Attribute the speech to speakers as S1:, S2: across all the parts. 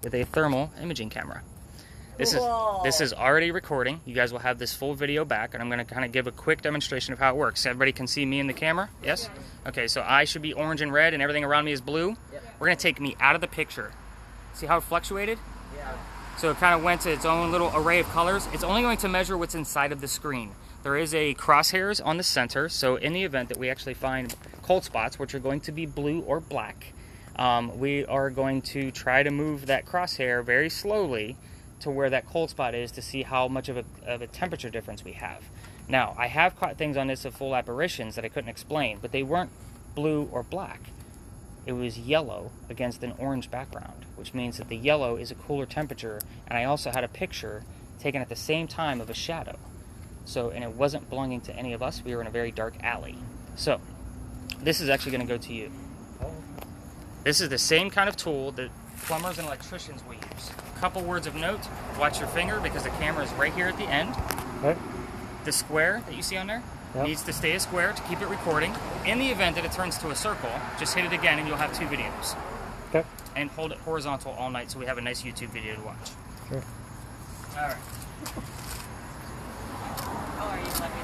S1: with a thermal imaging camera. This is already recording. You guys will have this full video back, and I'm going to kind of give a quick demonstration of how it works. Everybody can see me in the camera? Yes? Okay, so I should be orange and red, and everything around me is blue.
S2: Yep.
S1: We're going to take me out of the picture. See how it fluctuated?
S2: Yeah.
S1: So it kind of went to its own little array of colors. It's only going to measure what's inside of the screen. There is a crosshairs on the center, so in the event that we actually find cold spots, which are going to be blue or black, we are going to try to move that crosshair very slowly to where that cold spot is to see how much of a temperature difference we have. Now, I have caught things on this of full apparitions that I couldn't explain, but they weren't blue or black. It was yellow against an orange background, which means that the yellow is a cooler temperature, and I also had a picture taken at the same time of a shadow. So, and it wasn't belonging to any of us. We were in a very dark alley. So, this is actually going to go to you. This is the same kind of tool that plumbers and electricians will use. A couple words of note: watch your finger because the camera is right here at the end.
S3: Okay.
S1: The square that you see on there needs to stay a square to keep it recording. In the event that it turns to a circle, just hit it again and you'll have 2 videos.
S3: Okay.
S1: And hold it horizontal all night so we have a nice YouTube video to watch.
S3: Sure.
S1: All right.
S4: Oh, are you letting me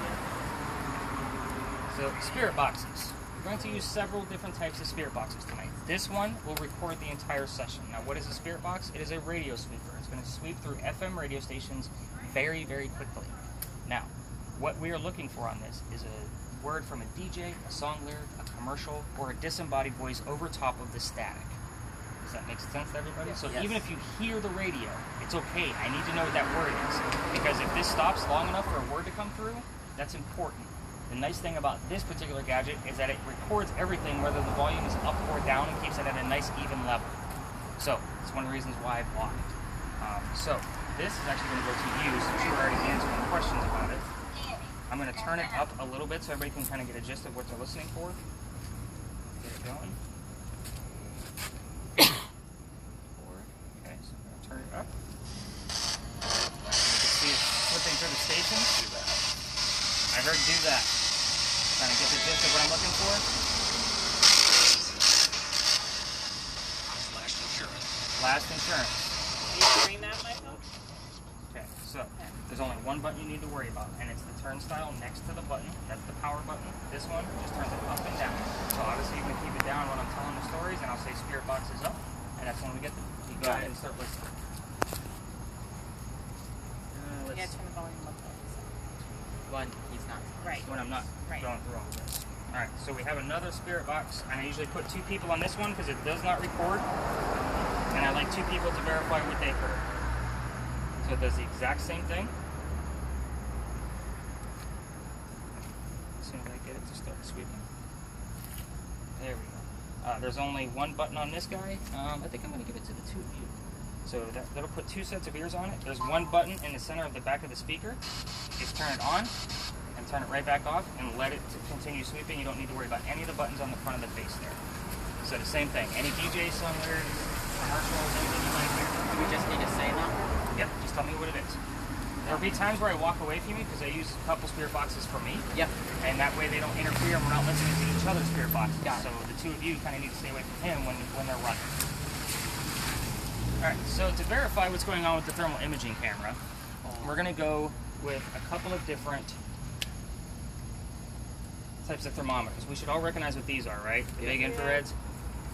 S1: So, spirit boxes. We're going to use several different types of spirit boxes tonight. This one will record the entire session. Now, what is a spirit box? It is a radio sweeper. It's going to sweep through FM radio stations very, very quickly. Now, what we are looking for on this is a word from a DJ, a song lyric, a commercial, or a disembodied voice over top of the static. Does that make sense to everybody? So even if you hear the radio, it's okay. I need to know what that word is. Because if this stops long enough for a word to come through, that's important. The nice thing about this particular gadget is that it records everything, whether the volume is up or down, and keeps it at a nice even level. So, it's one of the reasons why I bought it. So, this is actually going to go to you, since you already answered the questions about it. I'm going to turn it up a little bit so everybody can kind of get a gist of what they're listening for. Get it going. Okay, so I'm going to turn it up. You can see it flipping through the stations. I heard do that. Trying to get the gist of what I'm looking for. Last insurance.
S4: Are you hearing that, Michael?
S1: Okay, so there's only one button you need to worry about, and it's the turnstile next to the button. That's the power button. This one just turns it up and down. So obviously you can keep it down when I'm telling the stories, and I'll say spirit box is up, and that's when we get them. You go ahead and start listening.
S4: Yeah, turn the volume up.
S2: One, he's not.
S4: Right.
S1: When I'm not
S4: Right.
S1: going through all of this. Alright, so we have another spirit box, and I usually put 2 people on this one because it does not record, and I like 2 people to verify what they heard. So it does the exact same thing. As soon as I get it to start sweeping. There we go. There's only one button on this guy. I think I'm going to give it to the 2 of you. So that'll put 2 sets of ears on it. There's one button in the center of the back of the speaker. Just turn it on and turn it right back off and let it continue sweeping. You don't need to worry about any of the buttons on the front of the face there. So the same thing. Any DJ, song lyrics, commercials, anything you might hear.
S2: Do we just need to say that?
S1: Yep, just tell me what it is. There'll be times where I walk away from you because I use a couple spirit boxes for me.
S2: Yep.
S1: And that way they don't interfere and we're not listening to each other's spirit boxes.
S2: Got it.
S1: So the 2 of you kind of need to stay away from him when they're running. Alright, so to verify what's going on with the thermal imaging camera, we're going to go with a couple of different types of thermometers. We should all recognize what these are, right? The big infrareds.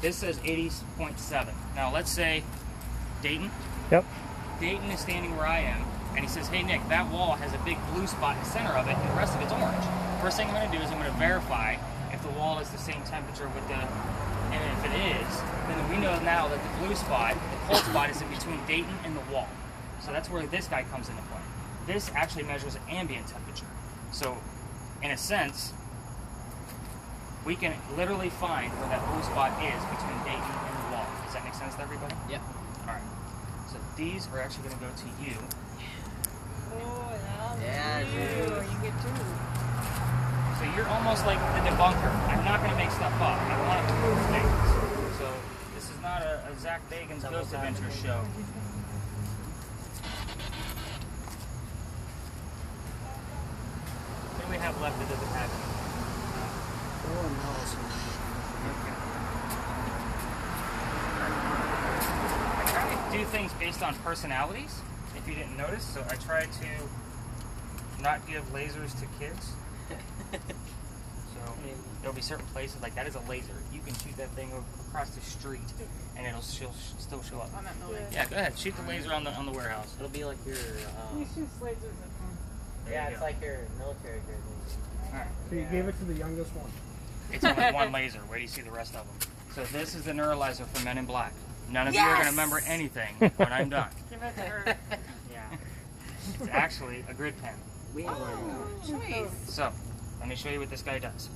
S1: This says 80.7. Now let's say Dayton.
S3: Yep.
S1: Dayton is standing where I am, and he says, hey Nick, that wall has a big blue spot in the center of it, and the rest of it's orange. First thing I'm going to do is I'm going to verify if the wall is the same temperature with the, and if it is, then we know now that the blue spot, the cold spot, is in between Dayton and the wall. So that's where this guy comes into play. This actually measures ambient temperature. So, in a sense, we can literally find where that blue spot is between Dayton and the wall. Does that make sense to everybody?
S2: Yep.
S1: Alright. So these are actually going to go to you.
S4: Oh,
S2: Yeah, dude.
S4: you get 2.
S1: So you're almost like the debunker. I'm not going to make stuff up. I want to prove things. So this is not a Zach Bagans Ghost Adventure show. What do we have left that doesn't have anything? I tried to do things based on personalities, if you didn't notice. So I try to not give lasers to kids. So there'll be certain places, like that is a laser. You can shoot that thing across the street and it'll still show up.
S4: On that building.
S1: Yeah, go ahead. Shoot the laser on the warehouse.
S2: It'll be like your.
S4: He shoots lasers at home.
S1: There
S2: Yeah,
S1: you
S2: it's
S1: go.
S2: like your military grade.
S1: Alright.
S3: So you gave it to the youngest one.
S1: It's only one laser. Where do you see the rest of them? So this is the neuralizer for Men in Black. None of you are going to remember anything when I'm done.
S4: Give it to her.
S1: Yeah. It's actually a grid pen.
S2: We have one.
S4: Nice.
S1: So, let me show you what this guy does.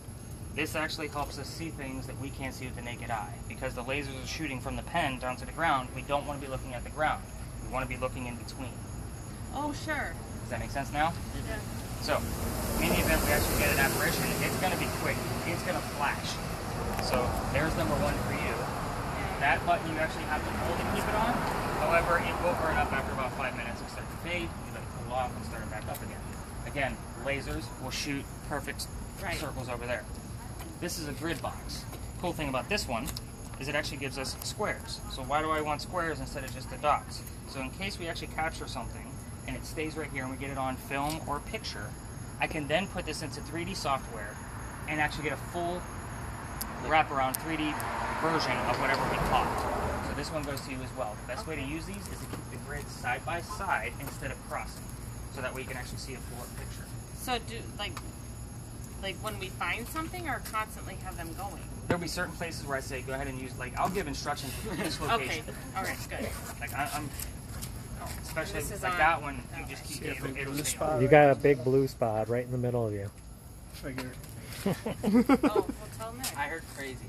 S1: This actually helps us see things that we can't see with the naked eye. Because the lasers are shooting from the pen down to the ground, we don't want to be looking at the ground. We want to be looking in between.
S4: Oh, sure.
S1: Does that make sense now?
S4: Yeah.
S1: So, in the event we actually get an apparition, it's going to be quick. It's going to flash. So, there's number one for you. That button you actually have to hold to keep it on. However, it will burn up after about 5 minutes. It'll start to fade. You let it cool off and start it back up again. Again, lasers will shoot perfect circles over there. This is a grid box. Cool thing about this one is it actually gives us squares. So why do I want squares instead of just the dots? So in case we actually capture something and it stays right here and we get it on film or picture, I can then put this into 3D software and actually get a full wraparound 3D version of whatever we caught. So this one goes to you as well. The best way to use these is to keep the grids side by side instead of crossing. So that way you can actually see a full picture.
S4: So do like when we find something, or constantly have them going?
S1: There'll be certain places where I say go ahead and use, like, I'll give instructions for this
S4: Okay.
S1: location.
S4: All right. Good.
S1: Like I'm especially
S4: This is
S1: like
S4: on
S1: that one, you
S4: that
S1: just
S4: way.
S1: keep
S3: See a big
S1: it'll
S3: blue
S1: stay
S3: spot?
S1: on.
S5: You got a big blue spot right in the middle of you.
S3: Figure.
S4: Oh, well, tell Nick.
S2: I heard crazy.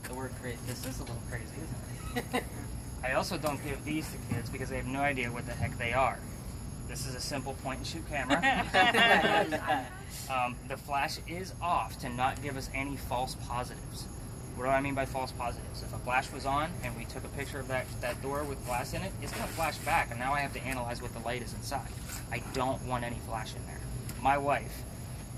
S2: The word crazy.
S1: This is a little crazy, isn't it? I also don't give these to kids because they have no idea what the heck they are. This is a simple point and shoot camera. The flash is off to not give us any false positives. What do I mean by false positives? If a flash was on and we took a picture of that door with glass in it, it's going to flash back, and now I have to analyze what the light is inside. I don't want any flash in there. My wife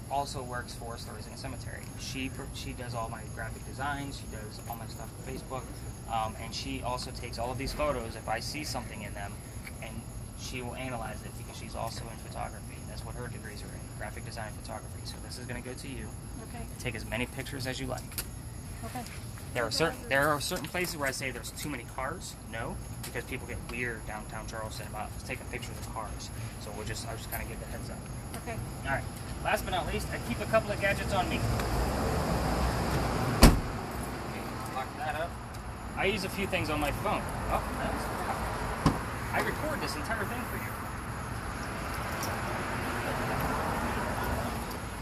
S1: also works for Stories in a Cemetery. She does all my graphic designs, she does all my stuff for Facebook, and she also takes all of these photos if I see something in them, and she will analyze it because she's also in photography. That's what her degrees are in, graphic design and photography. So this is going to go to you.
S4: Okay.
S1: Take as many pictures as you like.
S4: Okay.
S1: There are certain places where I say there's too many cars. No, because people get weird downtown Charleston about taking pictures of cars. So I'll just kind of give the heads up.
S4: Okay.
S1: All right. Last but not least, I keep a couple of gadgets on me. Lock that up. I use a few things on my phone. Oh, that's I record this entire thing for you.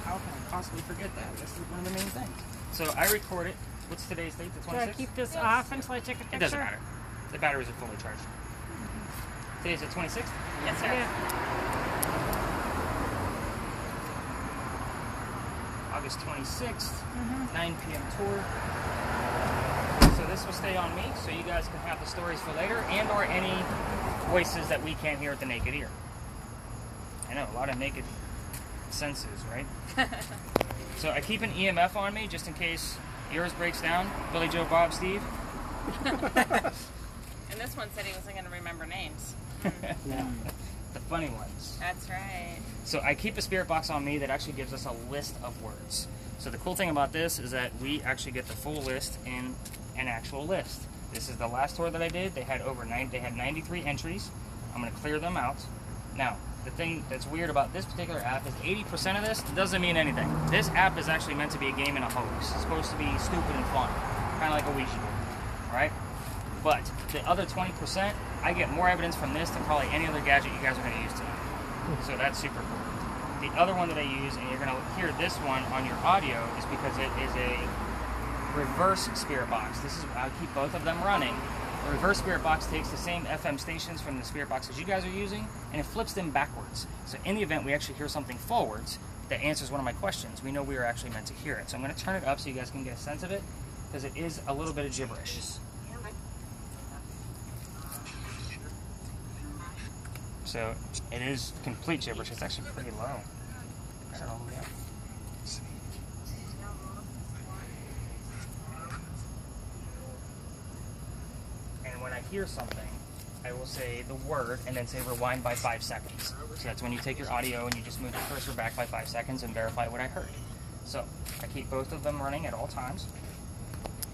S1: How can I possibly forget that? That's one of the main things. So I record it. What's today's date? The 26th?
S4: Do I keep this off until I take a picture?
S1: It doesn't matter. The batteries are fully charged. Today's the 26th?
S4: Yes, sir.
S1: August 26th, 9 p.m. tour. So this will stay on me, so you guys can have the stories for later, and or any voices that we can't hear with the naked ear. I know, a lot of naked senses, right? So I keep an EMF on me, just in case yours breaks down. Billy Joe Bob Steve.
S4: And this one said he wasn't going to remember names.
S1: The funny ones.
S4: That's right.
S1: So I keep a spirit box on me that actually gives us a list of words. So the cool thing about this is that we actually get the full list in an actual list. This is the last tour that I did. They had 93 entries. I'm going to clear them out. Now, the thing that's weird about this particular app is 80% of this doesn't mean anything. This app is actually meant to be a game and a hoax. It's supposed to be stupid and fun, kind of like a Ouija board, right? But the other 20%, I get more evidence from this than probably any other gadget you guys are going to use tonight. So that's super cool. The other one that I use, and you're going to hear this one on your audio, is because it is a reverse spirit box. I keep both of them running. The reverse spirit box takes the same FM stations from the spirit boxes you guys are using, and it flips them backwards. So in the event we actually hear something forwards that answers one of my questions, we know we are actually meant to hear it. So I'm going to turn it up so you guys can get a sense of it, because it is a little bit of gibberish. So it is complete gibberish. It's actually pretty low. I don't know. Yeah. And when I hear something, I will say the word and then say rewind by 5 seconds. So that's when you take your audio and you just move the cursor back by 5 seconds and verify what I heard. So I keep both of them running at all times,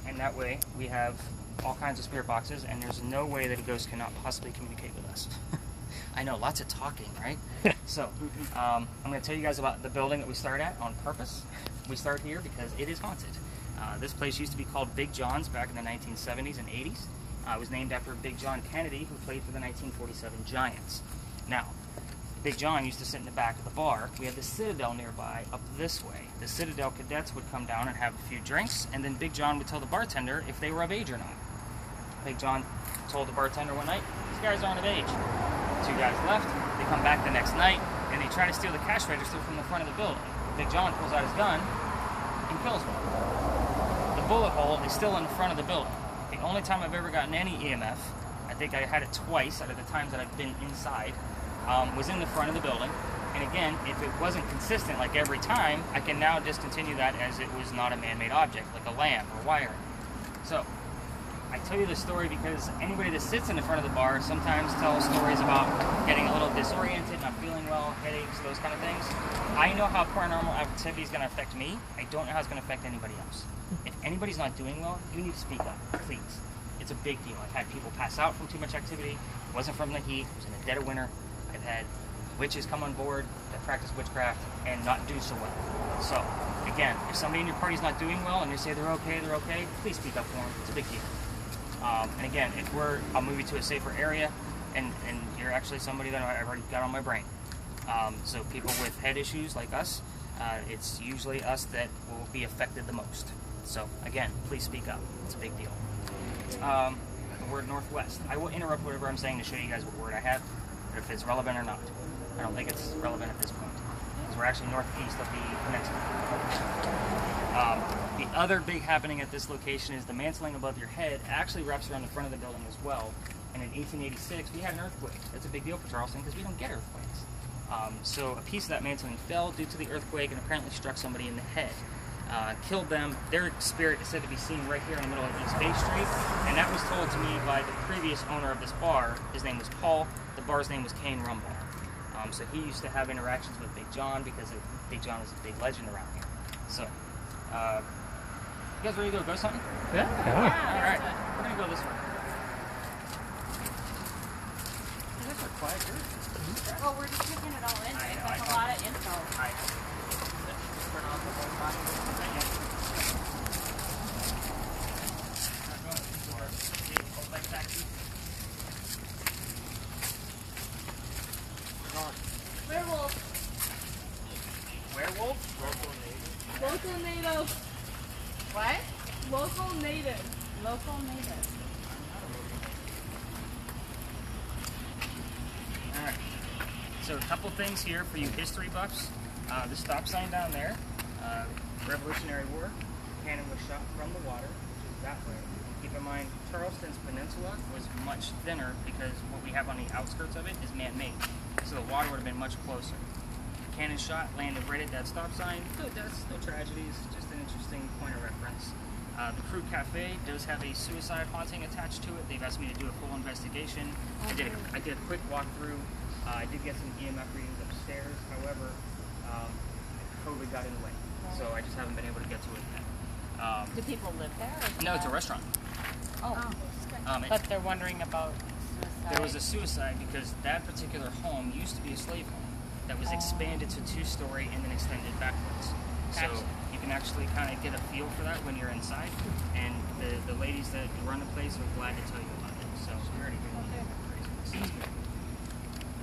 S1: and that way we have all kinds of spirit boxes, and there's no way that a ghost cannot possibly communicate with us. I know, lots of talking, right? So I'm going to tell you guys about the building that we start at on purpose. We start here because it is haunted. This place used to be called Big John's back in the 1970s and 80s. It was named after Big John Kennedy, who played for the 1947 Giants. Now, Big John used to sit in the back of the bar. We had the Citadel nearby up this way. The Citadel cadets would come down and have a few drinks, and then Big John would tell the bartender if they were of age or not. Big John told the bartender one night, these guys aren't of age. 2 guys left, they come back the next night, and they try to steal the cash register from the front of the building. Big John pulls out his gun and kills one. The bullet hole is still in the front of the building. The only time I've ever gotten any EMF, I think I had it twice out of the times that I've been inside, was in the front of the building. And again, if it wasn't consistent like every time, I can now discontinue that as it was not a man-made object, like a lamp or wiring. So, I tell you this story because anybody that sits in the front of the bar sometimes tells stories about getting a little disoriented, not feeling well, headaches, those kind of things. I know how paranormal activity is going to affect me. I don't know how it's going to affect anybody else. If anybody's not doing well, you need to speak up, please. It's a big deal. I've had people pass out from too much activity. It wasn't from the heat. It was in the dead of winter. I've had witches come on board that practice witchcraft and not do so well. So, again, if somebody in your party's not doing well and you say they're okay, please speak up for them. It's a big deal. And again, I'll move you to a safer area, and you're actually somebody that I've already got on my brain. So people with head issues like us, it's usually us that will be affected the most. So again, please speak up. It's a big deal. The word northwest. I will interrupt whatever I'm saying to show you guys what word I have, but if it's relevant or not. I don't think it's relevant at this point, because we're actually northeast of the peninsula. The other big happening at this location is the mantling above your head actually wraps around the front of the building as well. And in 1886, we had an earthquake. That's a big deal for Charleston because we don't get earthquakes. So a piece of that mantling fell due to the earthquake and apparently struck somebody in the head. Killed them. Their spirit is said to be seen right here in the middle of East Bay Street, and that was told to me by the previous owner of this bar. His name was Paul. The bar's name was Kane Rum Bar. So he used to have interactions with Big John because Big John was a big legend around here. So, you guys ready to go ghost hunting?
S5: Yeah.
S1: All right, we're gonna go this way. You guys are quiet here.
S4: Well, we're just taking it all in. It's a lot of info.
S2: Turn off the whole body.
S4: Werewolf.
S1: Werewolf?
S3: Local native.
S4: What?
S3: Local native.
S4: Local native.
S1: Alright. So a couple things here for you history buffs. The stop sign down there, Revolutionary War, cannon was shot from the water, which is that way. Keep in mind, Charleston's peninsula was much thinner because what we have on the outskirts of it is man-made. So the water would have been much closer. Cannon shot, landed right at that stop sign. No deaths, no tragedies, just an interesting point of reference. The Crew Cafe does have a suicide haunting attached to it. They've asked me to do a full investigation. I did a quick walkthrough. I did get some EMF readings upstairs. However, COVID got in the way, so I just haven't been able to get to it yet.
S4: Do people live there? Or
S1: No, it's a restaurant.
S4: Oh. But they're wondering about suicide.
S1: There was a suicide because that particular home used to be a slave home that was expanded to 2-story and then extended backwards. So you can actually kind of get a feel for that when you're inside, and the ladies that run the place are glad to tell you about it. So we already did.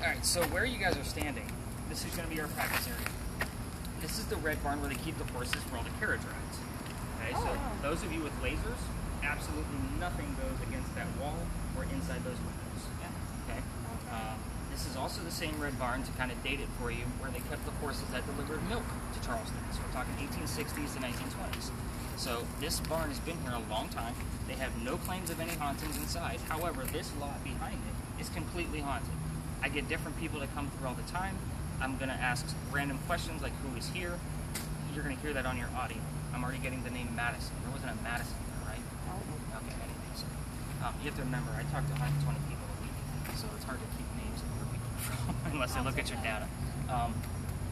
S1: All right, so where you guys are standing, this is going to be our practice area. This is the red barn where they keep the horses for all the carriage rides. Okay, so those of you with lasers, absolutely nothing goes against that wall or inside those windows. Okay. This is also the same red barn, to kind of date it for you, where they kept the horses that delivered milk to Charleston. So we're talking 1860s to 1920s. So this barn has been here a long time. They have no claims of any hauntings inside. However, this lot behind it is completely haunted. I get different people that come through all the time. I'm going to ask random questions like who is here. You're going to hear that on your audio. I'm already getting the name Madison. There wasn't a Madison there, right? Okay, anyways. You have to remember, I talk to 120 people a week. unless they look at your data.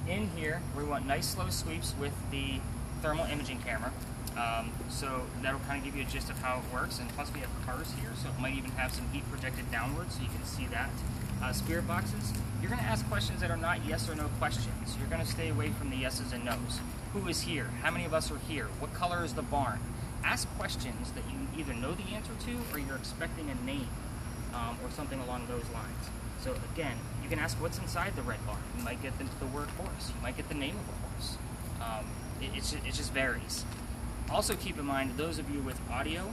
S1: In here, we want nice slow sweeps with the thermal imaging camera. So that'll kind of give you a gist of how it works. And plus we have cars here, so it might even have some heat projected downwards, so you can see that. Spirit boxes, you're going to ask questions that are not yes or no questions. You're going to stay away from the yeses and nos. Who is here? How many of us are here? What color is the barn? Ask questions that you either know the answer to or you're expecting a name or something along those lines. So again, you can ask what's inside the red barn. You might get into the word horse. You might get the name of a horse. It just varies. Also keep in mind, those of you with audio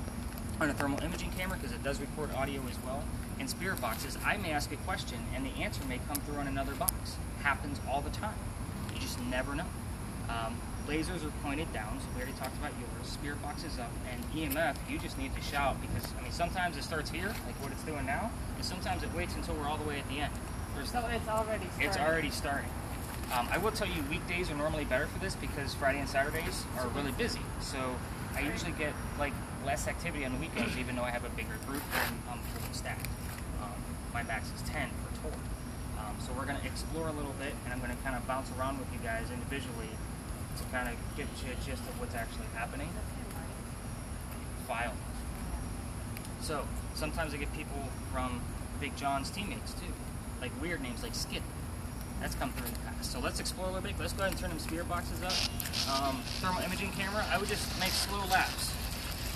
S1: on a thermal imaging camera, because it does record audio as well, in spirit boxes, I may ask a question and the answer may come through on another box. Happens all the time. You just never know. Lasers are pointed down, so we already talked about yours. Spirit box is up, and EMF, you just need to shout because, I mean, sometimes it starts here, like what it's doing now, and sometimes it waits until we're all the way at the end.
S4: So it's already starting.
S1: It's already starting. I will tell you, weekdays are normally better for this because Friday and Saturdays are really busy. So I usually get like less activity on the weekends, even though I have a bigger group and I'm fully staffed. My max is 10 per tour. So we're going to explore a little bit, and I'm going to kind of bounce around with you guys individually to kind of get you a gist of what's actually happening. File. So sometimes I get people from Big John's teammates too, like weird names like Skid. That's come through in the past. So let's explore a little bit. Let's go ahead and turn them spirit boxes up. Thermal imaging camera, I would just make slow laps.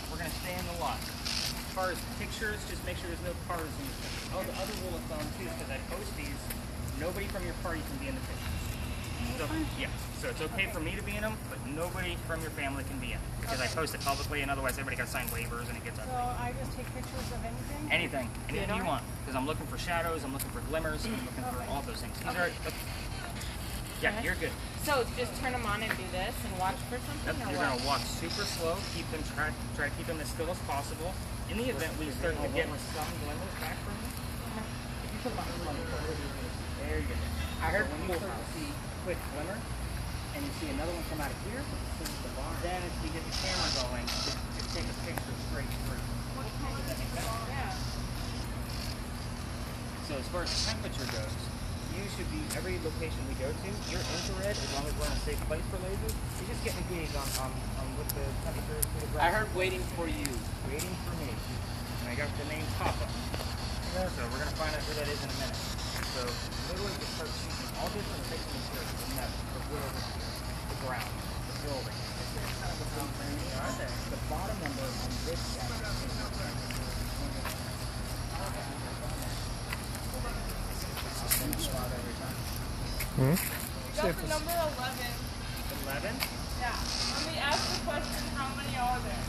S1: We're going to stay in the lot. As far as pictures, just make sure there's no cars in the picture. Oh, the other rule of thumb too, because I post these, nobody from your party can be in the pictures. So, yeah, so it's okay for me to be in them, but nobody from your family can be in it. Because I post it publicly, and otherwise everybody got to sign waivers, and it gets ugly.
S4: So I just take pictures of anything?
S1: Anything you want. Because I'm looking for shadows, I'm looking for glimmers, I'm looking for all those things. These are, yeah, you're good.
S4: So just turn them on and do this and watch for something,
S1: Yep,
S4: or
S1: you're
S4: what?
S1: going to walk super slow, try to keep them as still as possible. In the event we start to get some glimmers back from you, if you put them on the floor, there you go. I heard when you start to see quick glimmer, and you see another one come out of here, then as we get the camera going, just take a picture straight through. Does that make sense?
S4: Yeah.
S1: So as far as temperature goes, you should be, every location we go to, you're infrared, as long as we're in a safe place for lasers, you're just getting a gauge on what the temperature is to the ground.
S2: I heard waiting for you.
S1: Waiting for me. And I got the name Papa. So we're going to find out who that is in a minute. So literally just start shooting all different types of materials. The net, the wood, the ground, the building. It's just kind of a big thing. The bottom number on this guy
S5: Hmm?
S3: Got the number 11.
S1: 11?
S3: Yeah. Let me ask the question, how many are there?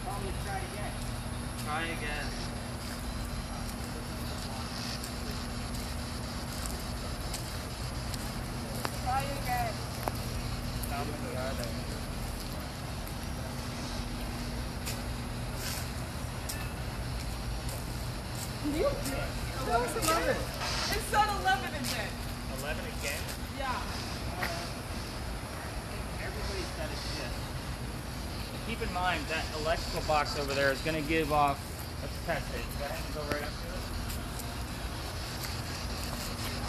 S1: Probably try again.
S2: Try again.
S3: Try again.
S1: How many are there?
S3: You? That was 11. It said 11 again.
S1: 11 again?
S3: Yeah.
S1: Everybody's got a shift. Keep in mind that electrical box over there is going to give off. Let's test it. Go ahead and go right up to it.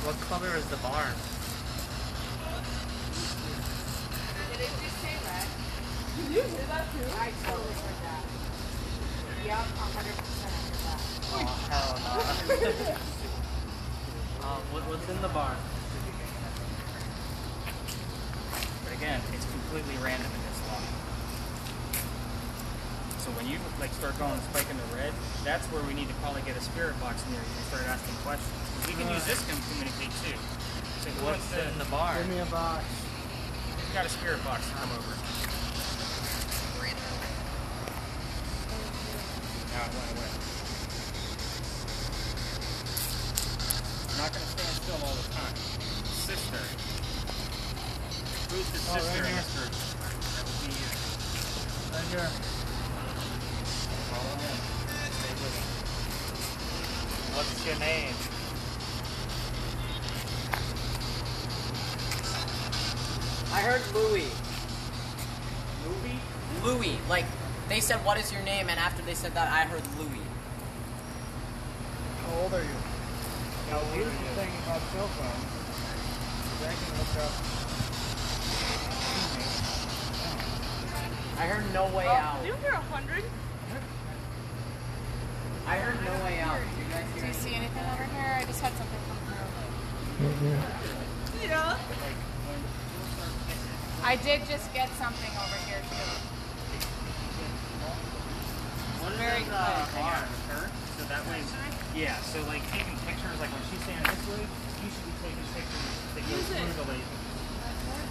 S2: What color is the barn?
S4: Did it just say red?
S3: Did you hear that too?
S4: I totally heard that. Yep, 100% heard that.
S2: Oh, hell no. What's in the barn?
S1: But again, it's completely random in this lot. So when you like start going spiking the red, that's where we need to probably get a spirit box near you and start asking questions. We can use this to communicate too. So who wants
S2: What's
S1: to?
S2: in the barn?
S5: Give me a box.
S1: We've got a spirit box to come over. Now it went away. I'm not going to stand still all the time. Sister. Who's the sister
S5: right
S1: in
S5: here.
S1: this group? That would be you.
S5: Right here.
S1: Follow him. Stay with him.
S2: What's your name?
S6: I heard Louis.
S1: Movie?
S6: Louis. Like, they said, what is your name? And after they said that, I heard Louis.
S5: How old are you? Now, here's the thing about cell phones. Is I can look up
S6: I heard no way out.
S3: Do you hear 100?
S6: I heard no way out. Did you guys hear
S4: Do you
S6: anything?
S4: see anything over here? I just had something come through.
S3: Yeah.
S4: I did just get something over here too.
S2: What is
S4: Very
S2: this,
S4: quick.
S2: barn?
S1: Her, so that way, yeah. So like taking pictures, like when she's standing this way, you should be taking pictures that go
S3: Music.
S1: through the laser.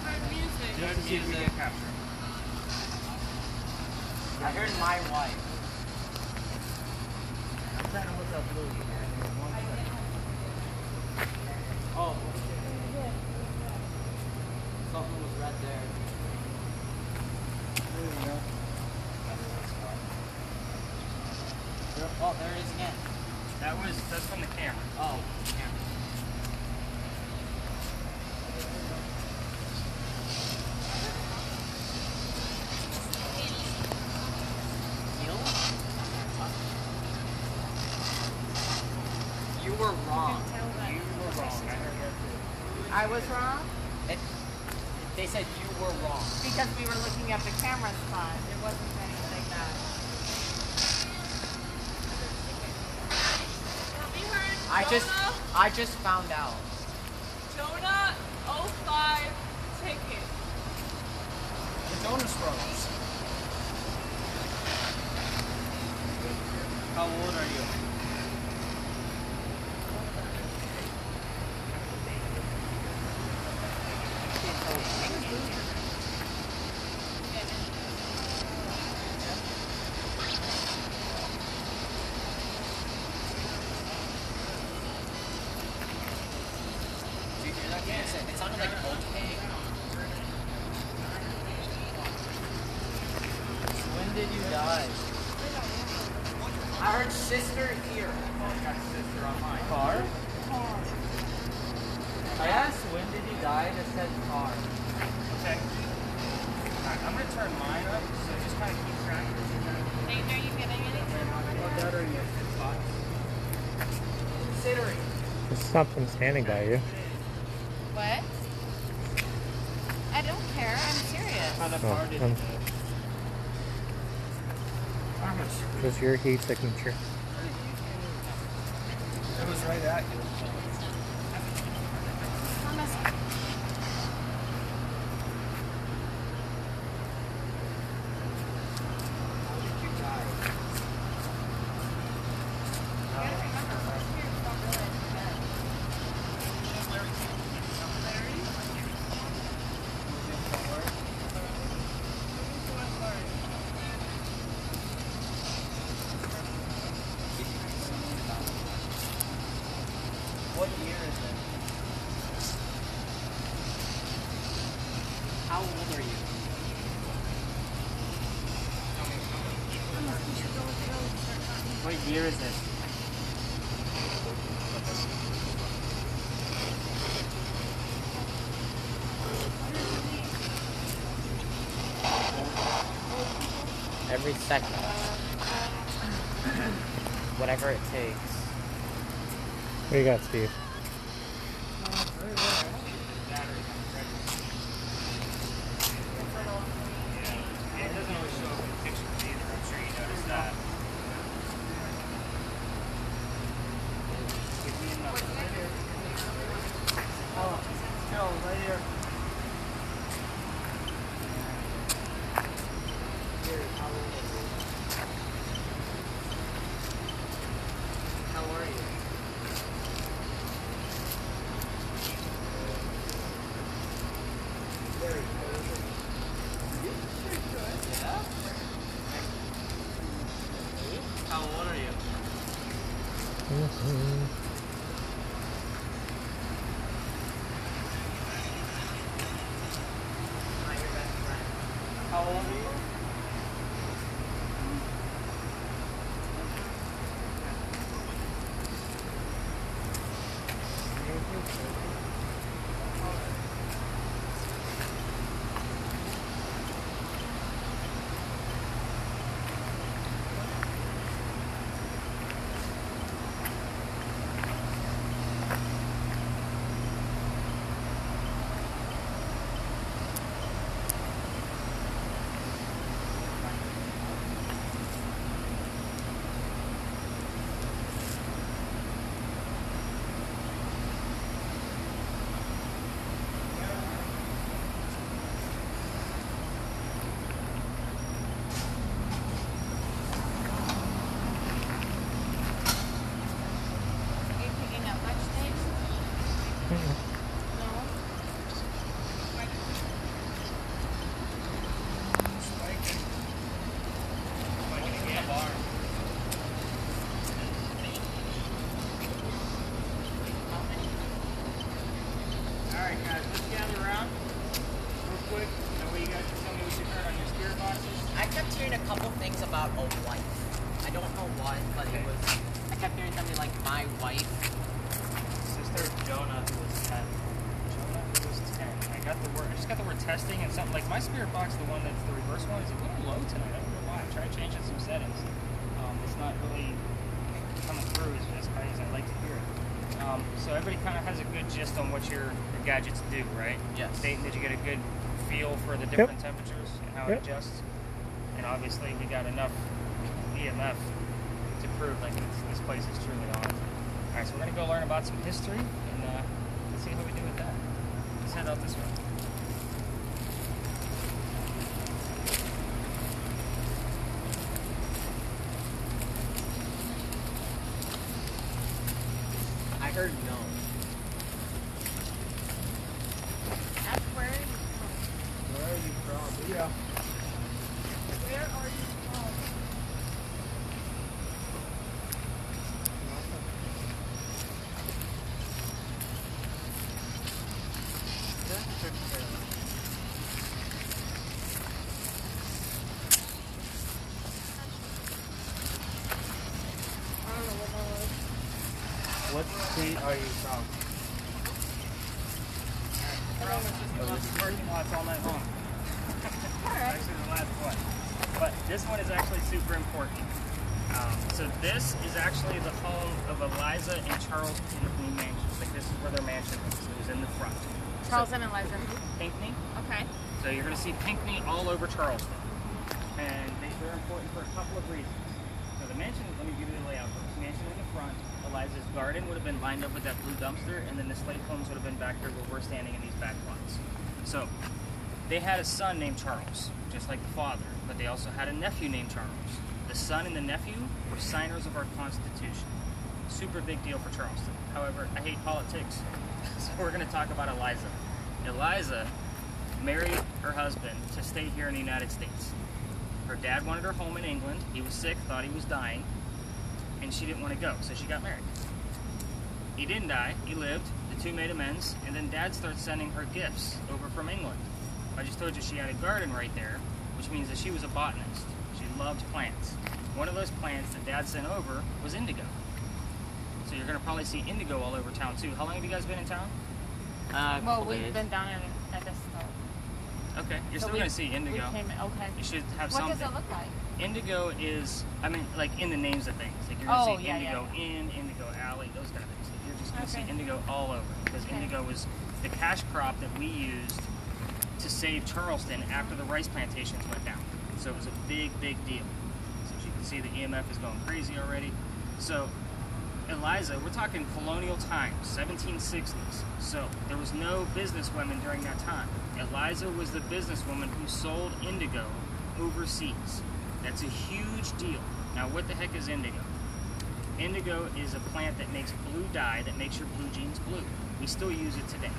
S3: Good music.
S1: Just to see if we can capture it.
S6: I heard my wife.
S1: I'm trying to look up Louis. One second.
S6: Oh. Something was right there.
S5: There you go.
S6: Oh, there it is again.
S1: That's from the camera.
S6: Oh, yeah. You were wrong.
S1: You were wrong. I heard that too.
S4: I was wrong
S6: They said you were wrong.
S4: because we were looking at the camera spot. It wasn't anything that.
S3: Have you heard
S6: I just found out.
S3: Jonah 05 ticket.
S5: The Jonas Brothers.
S2: How old are you?
S6: Did you hear that? It sounded like okay. When did you die? I heard sister here.
S1: I got sister on mine.
S2: Car? I asked when did you die and it said car.
S1: Okay. Alright, I'm gonna turn mine up, so just kind of keep track of it.
S4: Nate, are you getting anything over there?
S5: What are you?
S6: Considering.
S7: There's something standing by you.
S4: What? I don't care. I'm serious.
S2: How the
S7: Oh,
S2: car did you
S7: Just your heat signature.
S5: It was right at you.
S4: Thomas, you gotta remember, first years don't realize you're dead.
S6: What year is it? How old are you?
S2: What year is it?
S6: Every second. Whatever it takes.
S7: What do you got, Steve?
S1: It doesn't always show up in pictures either. I'm sure you noticed that.
S5: Joe, right here.
S6: How are you?
S2: How old are you? How old are you?
S1: Alright guys, let's gather around real quick. That way you guys can tell me what you heard on your spirit boxes.
S6: I kept hearing a couple things about a wife. I don't know what, but it was. I kept hearing something like my wife.
S1: Sister Jonah, who was 10. Jonah, who was 10. I just got the word testing and something like my spirit box, the one that's the reverse one, is a little low tonight. I don't know why. I tried changing some settings. It's not really coming through as high as I like to hear it. So everybody kind of has a good gist on what your gadgets do, right?
S6: Yes.
S1: Dayton, did you get a good feel for the different temperatures and how it adjusts? And obviously we got enough EMF to prove like this place is truly on. Alright, so we're going to go learn about some history and let's see how we do with that. Let's head out this way.
S6: I heard no.
S4: That's where are you from?
S5: Where are you from? Yeah.
S3: Where are you from? I don't know what that was.
S5: What state are you from?
S1: Parking lots all night long. Actually, the last one. But this one is actually super important. So this is actually the home of Eliza and Charles Pinckney mansion. Like this is where their mansion is. It was in the front.
S4: Charles and Eliza.
S1: Pinckney.
S4: Okay.
S1: So you're going to see Pinckney all over Charleston. And they're important for a couple of reasons. So the mansion, let me give you the layout first. Mansion in the front. Eliza's garden would have been lined up with that blue dumpster, and then the slate homes would have been back here where we're standing in these back lots. So they had a son named Charles, just like the father, but they also had a nephew named Charles. The son and the nephew were signers of our Constitution. Super big deal for Charleston. However, I hate politics, so we're going to talk about Eliza. Eliza married her husband to stay here in the United States. Her dad wanted her home in England. He was sick, thought he was dying, and she didn't want to go, so she got married. He didn't die, he lived, the two made amends, and then Dad started sending her gifts over from England. I just told you she had a garden right there, which means that she was a botanist. She loved plants. One of those plants that Dad sent over was indigo. So you're going to probably see indigo all over town too. How long have you guys been in town?
S4: Well, we've been down at this store.
S1: Okay, you're
S4: So
S1: still going to see indigo.
S4: Okay.
S1: You should have
S4: What
S1: something.
S4: does it look like?
S1: Indigo is, I mean, like in the names of things. Like you're going to
S4: Oh,
S1: see
S4: yeah,
S1: indigo
S4: yeah.
S1: in, indigo alley, those kind of things. Like you're just going to see
S4: Okay.
S1: indigo all over because
S4: Okay.
S1: indigo was the cash crop that we used to save Charleston after the rice plantations went down. So it was a big, big deal. So as you can see, the EMF is going crazy already. So Eliza, we're talking colonial times, 1760s. So there was no businesswomen during that time. Eliza was the businesswoman who sold indigo overseas. That's a huge deal. Now, what the heck is indigo? Indigo is a plant that makes blue dye that makes your blue jeans blue. We still use it today.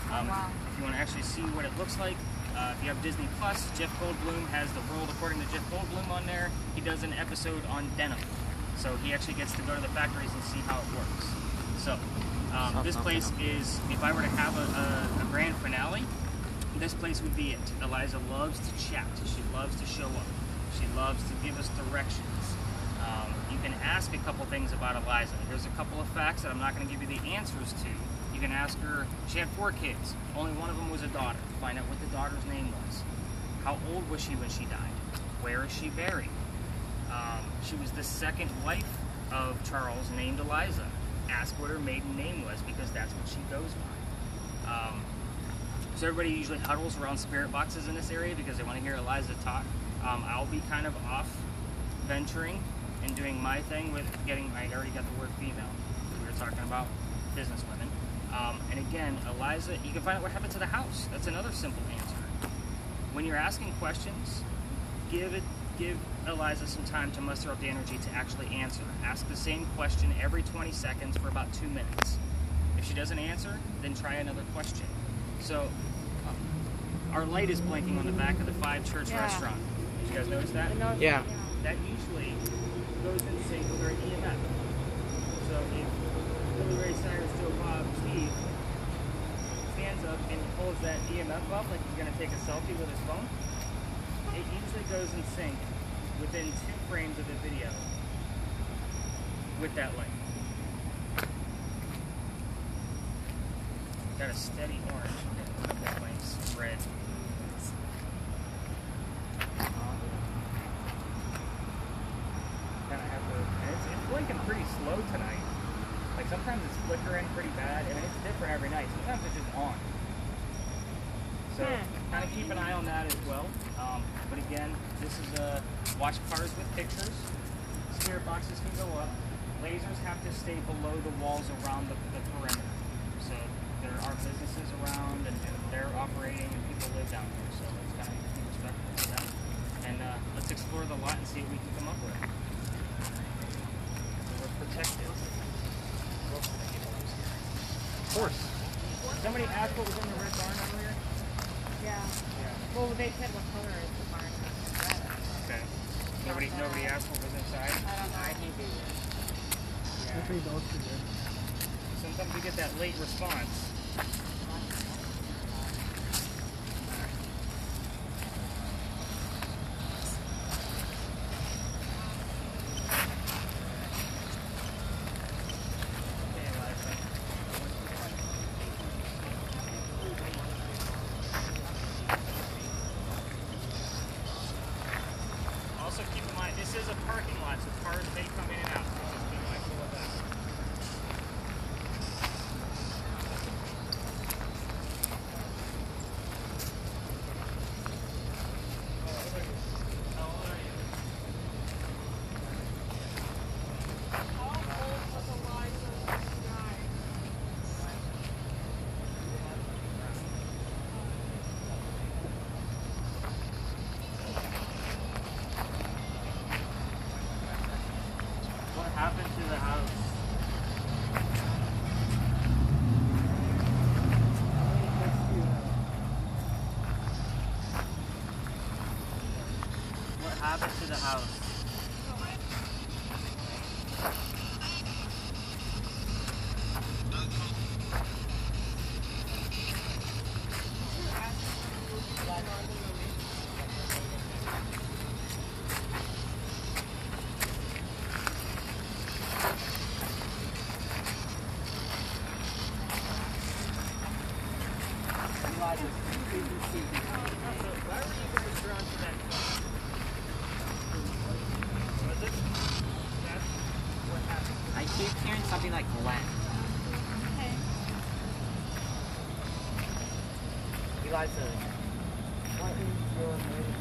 S4: Wow.
S1: If you want to actually see what it looks like, if you have Disney Plus, Jeff Goldblum has the world according to Jeff Goldblum on there. He does an episode on denim. So he actually gets to go to the factories and see how it works. So this place is, if I were to have a grand finale, this place would be it. Eliza loves to chat. She loves to show up. She loves to give us directions. You can ask a couple things about Eliza. There's a couple of facts that I'm not going to give you the answers to. You can ask her, she had 4 kids. Only one of them was a daughter. Find out what the daughter's name was. How old was she when she died? Where is she buried? She was the second wife of Charles named Eliza. Ask what her maiden name was because that's what she goes by. So everybody usually huddles around spirit boxes in this area because they want to hear Eliza talk. I'll be kind of off venturing and doing my thing with getting, I already got the word female. We were talking about businesswomen. And again, Eliza, you can find out what happened to the house. That's another simple answer. When you're asking questions, give Eliza some time to muster up the energy to actually answer. Ask the same question every 20 seconds for about 2 minutes. If she doesn't answer, then try another question. So, our light is blinking on the back of the 5 Church restaurant. Did you guys notice that?
S6: Yeah.
S1: That usually goes in sync with our EMF. So if Billy Ray Cyrus, Joe Bob, Steve stands up and pulls that EMF up like he's going to take a selfie with his phone, it usually goes in sync within 2 frames of the video with that light. Got a steady orange. That lights red. It's blinking pretty slow tonight. Like sometimes it's flickering pretty bad, and it's different every night. Sometimes it's just on. So kind of keep an eye on that as well. But again, this is a watch cars with pictures. Spirit boxes can go up. Lasers have to stay below the walls around the perimeter. So there are businesses around, and they're operating, and people live down here. So let's kind of be respectful of that. And let's explore the lot and see what we can come up with. We're protected. Of course. Somebody asked what was in the red barn over here?
S4: Yeah. Well, they said what color is the barn.
S1: Okay. Nobody asked what was inside?
S4: I don't know.
S1: Sometimes we get that late response. Also keep in mind, this is a parking lot, so cars may come in and out. So just be mindful of that. How old are you? What happened to the house? What happened to the house? Why were you guys drawn to that car? Was it? That's what happened.
S6: I keep hearing something like Glenn. Eliza, what is your name?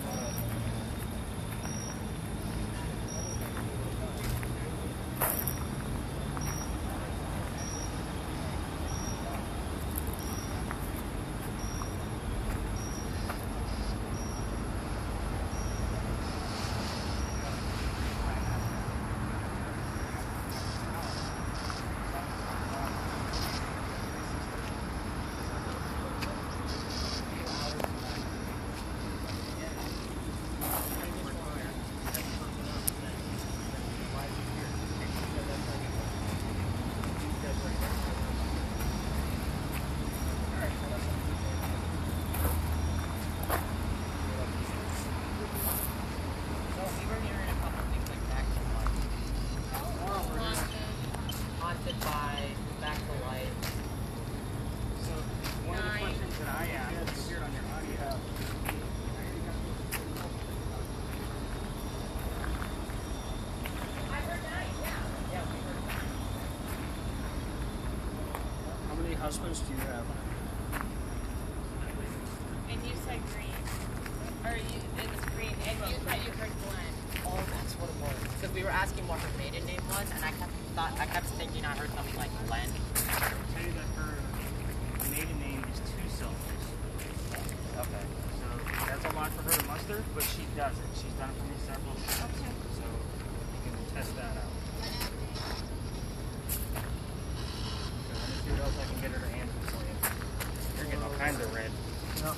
S6: So we were hearing a couple things like back to life. Haunted by back to life.
S1: So one of the questions that I asked, you hear it on your audio.
S5: How many husbands do you have?
S4: And you said green. Or it was green. And you said you heard Glenn.
S6: Oh, that's what it was. Because we were asking what her maiden name was, and I kept thinking I heard something like Glenn.
S1: I'll tell you that her maiden name is Two Silvers.
S6: Okay.
S1: So that's a lot for her to muster, but she does it. She's done it for me several times.
S4: Okay.
S1: So you can test that out. So let me do it else I can get her to answer for you. You're getting all kinds of red.
S5: No.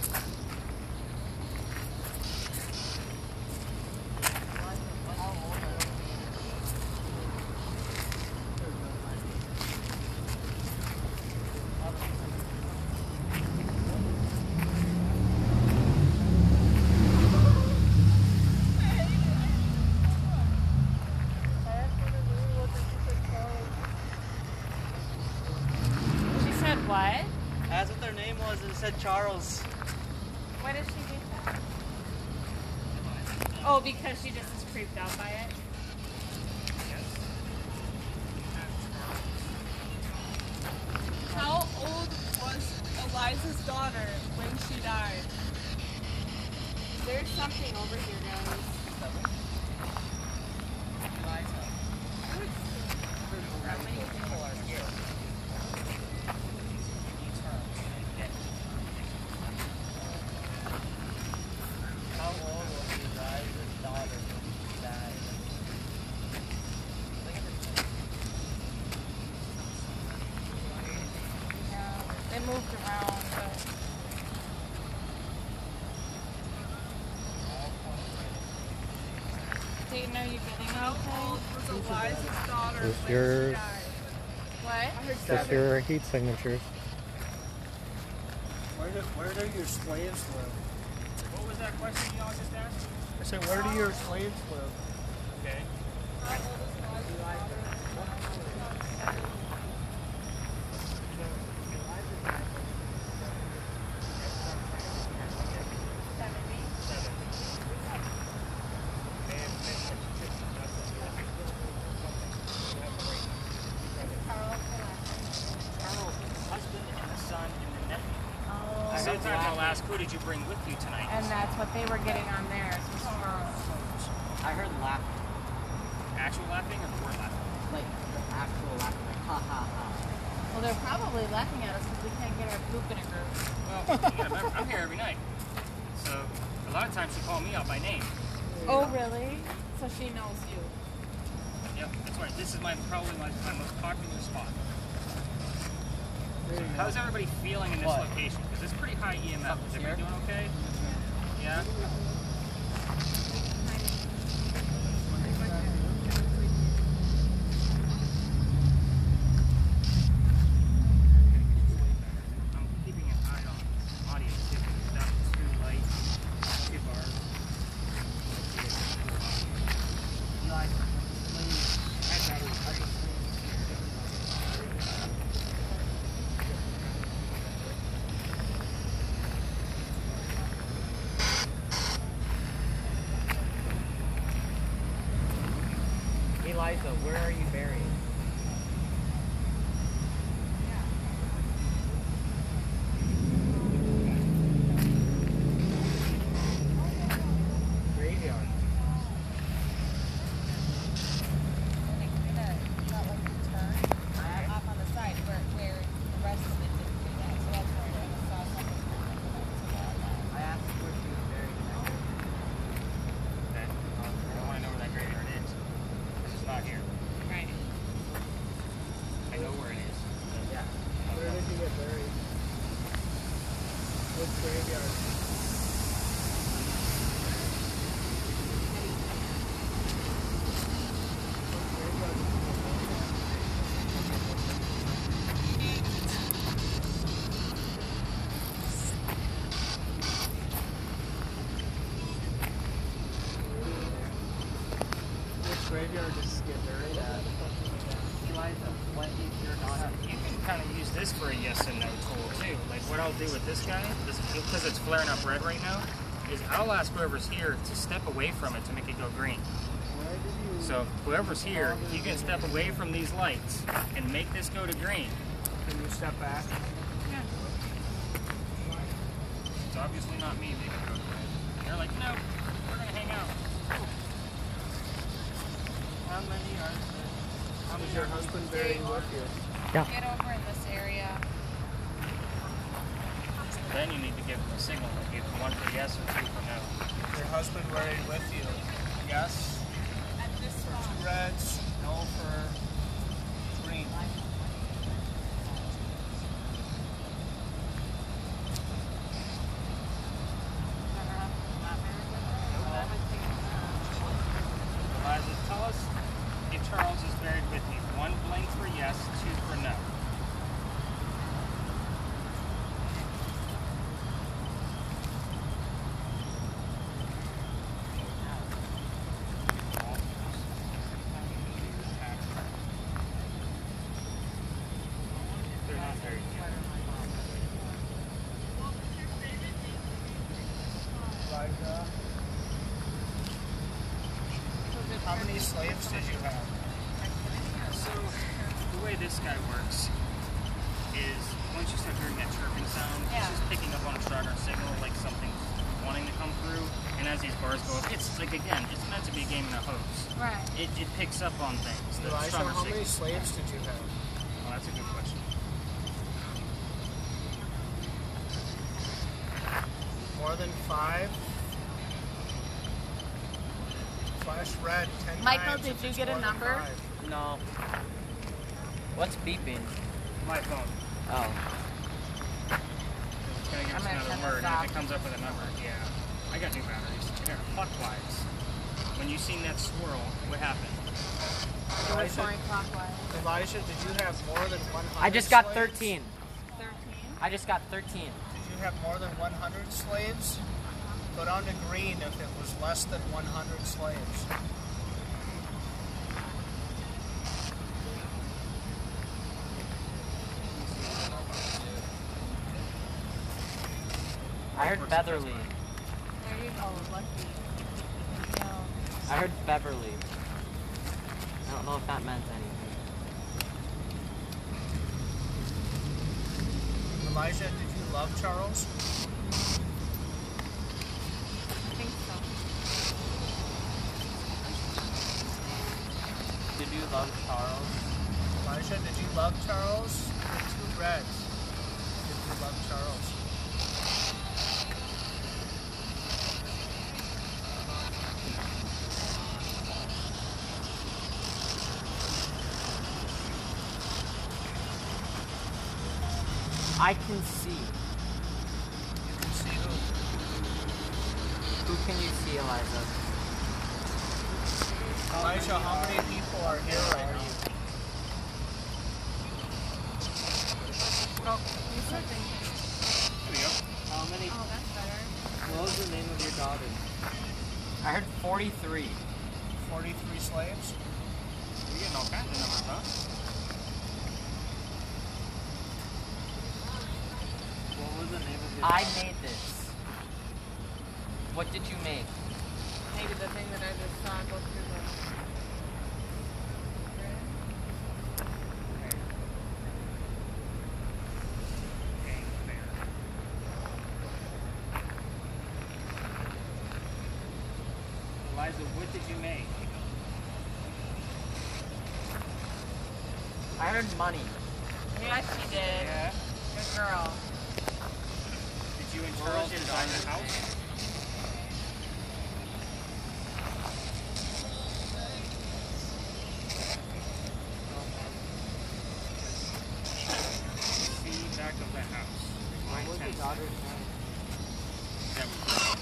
S4: She said what?
S2: That's what their name was. It said Charles.
S4: Why does she do that? Oh, because she just is creeped out by it.
S3: How old was Eliza's daughter when she died?
S4: There's something over here, guys.
S6: How many people are here? How old was Eliza's daughter when she died?
S4: Yeah, they moved around, but Dayton, are you getting
S3: How
S4: anything?
S3: old was Eliza's daughter
S7: Is
S3: when
S7: yours-
S3: she died?
S4: What?
S7: Just your heat signatures.
S5: Where do your slaves live?
S1: What was that question y'all just asked?
S5: I said, where do your slaves live?
S1: Okay. Carl, husband and the son and the nephew.
S4: Oh,
S1: Sometimes I'll ask, who did you bring with you tonight?
S4: and that's what they were getting on theirs was Charles.
S6: I heard laughing.
S1: Actual laughing or the word laughing?
S6: Like the actual laughing, like ha ha ha.
S4: Well, they're probably laughing at us because we can't get our poop in a group.
S1: Well, you gotta remember, I'm here every night. So, a lot of times she call me out by name.
S4: Oh, really? So she knows you.
S1: Yep, that's right. This is probably my most popular spot.
S5: There you go.
S1: How's everybody feeling in this
S6: What?
S1: location? Because it's pretty high EMF. Is everybody doing okay? Yeah? I'm keeping an eye on audio too. It's not too light, too far.
S5: Like, please.
S6: Eliza, where are you buried? Graveyard.
S4: Off on the side where the rest of it didn't do that. So that's where I saw something.
S6: I asked where she was buried.
S1: Okay. I don't want to know where that graveyard is. Because it's not here.
S4: Right.
S1: I know where it is.
S6: Yeah.
S5: Where did you get buried? Which graveyard? Which graveyard did you get buried at?
S6: Eliza, what is your daughter?
S1: You can kind of use this for a yes and no tool too. Like what I'll do with this guy, because it's flaring up red right now, is I'll ask whoever's here to step away from it to make it go green.
S5: Where did you...
S1: So whoever's here, you can step away from these lights and make this go to green.
S5: Can you step back?
S1: It's obviously not me making it go to green. They're like, no, we're gonna hang out.
S2: How many are there?
S5: Is your husband buried with you?
S4: Get over in this area.
S1: Then you need to give them a signal, like either one for yes or two for no.
S5: Is your husband buried with you? Yes? For 2 reds, no for green. Elijah. How many slaves did you have?
S1: So, the way this guy works is once you start hearing that chirping sound,
S4: Yeah.
S1: it's just picking up on a stronger signal, like something's wanting to come through. And as these bars go up, it's like, again, it's meant to be a game in a hose.
S4: Right.
S1: It picks up on things. The
S5: Elijah,
S1: stronger
S5: how many
S1: signals.
S5: slaves did you have?
S1: Oh, that's a good question.
S5: More than 5? Flash red 10
S4: Michael,
S5: times
S4: did
S5: if
S4: you
S5: it's
S4: get a
S5: more than
S4: number?
S5: 5.
S6: No. What's beeping?
S1: My phone.
S6: Oh.
S1: It's going to give us
S4: I'm gonna
S1: another
S4: turn
S1: word,
S4: this
S1: and
S4: off.
S1: if it comes up with a number, yeah. I got new batteries. Here, clockwise. When you seen that swirl, what happened?
S4: It was going clockwise.
S5: Elijah, did you have more than 100
S6: I just got
S5: slaves?
S6: 13.
S4: 13.
S6: I just got 13.
S5: Did you have more than 100 slaves? Go down to green if it was less than 100 slaves.
S6: I heard Beverly.
S4: There you go, lucky. No.
S6: I heard Beverly. I don't know if that meant anything.
S5: Elijah, did you love Charles?
S4: I think so.
S6: Did you love Charles?
S5: Elijah, did you love Charles? 2 reds. Did you love Charles?
S6: I can see.
S5: You can see who?
S6: Who can you see, Eliza?
S5: Elijah, how many people are here right now?
S4: Oh, you said thank you.
S1: There we go.
S2: How many?
S4: Oh, that's better.
S2: What was the name of your daughter?
S6: I heard 43.
S5: 43 slaves?
S1: You're getting all kinds of numbers, huh?
S2: What was the name of your
S6: I made this. What did you make?
S4: Maybe the thing that I just saw go through the.
S1: Eliza, what did you make?
S6: I heard money.
S4: Yes, she did.
S1: Yeah.
S4: Good girl.
S1: Did you and
S2: What was
S1: Charles
S2: your
S1: design the
S2: daughter's
S1: house? See back of the house.
S2: What was your daughter's name?
S1: That was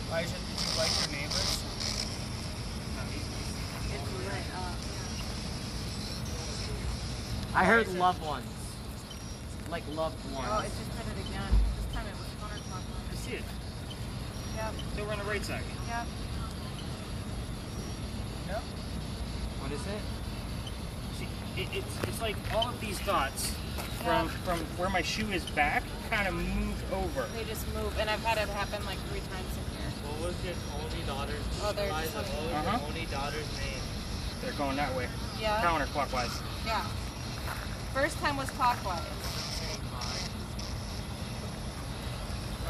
S5: Elijah, did you like your neighbors?
S4: It's lit up.
S6: I heard loved ones. Like loved ones.
S4: Oh, it just did it again. This time it was counterclockwise.
S1: I see it.
S4: Yep.
S1: So we're on the right side.
S4: Yep.
S5: Yep.
S6: What is it?
S1: See, it's like all of these dots from where my shoe is back kind of moved over.
S4: They just move, and I've had it happen like 3 times in here.
S2: What was your only daughter's?
S4: Oh, there's
S2: Eliza,
S4: just
S2: what was
S1: Uh-huh.
S2: your only daughter's name?
S1: They're going that way.
S4: Yeah.
S1: Counterclockwise.
S4: Yeah. First time was clockwise.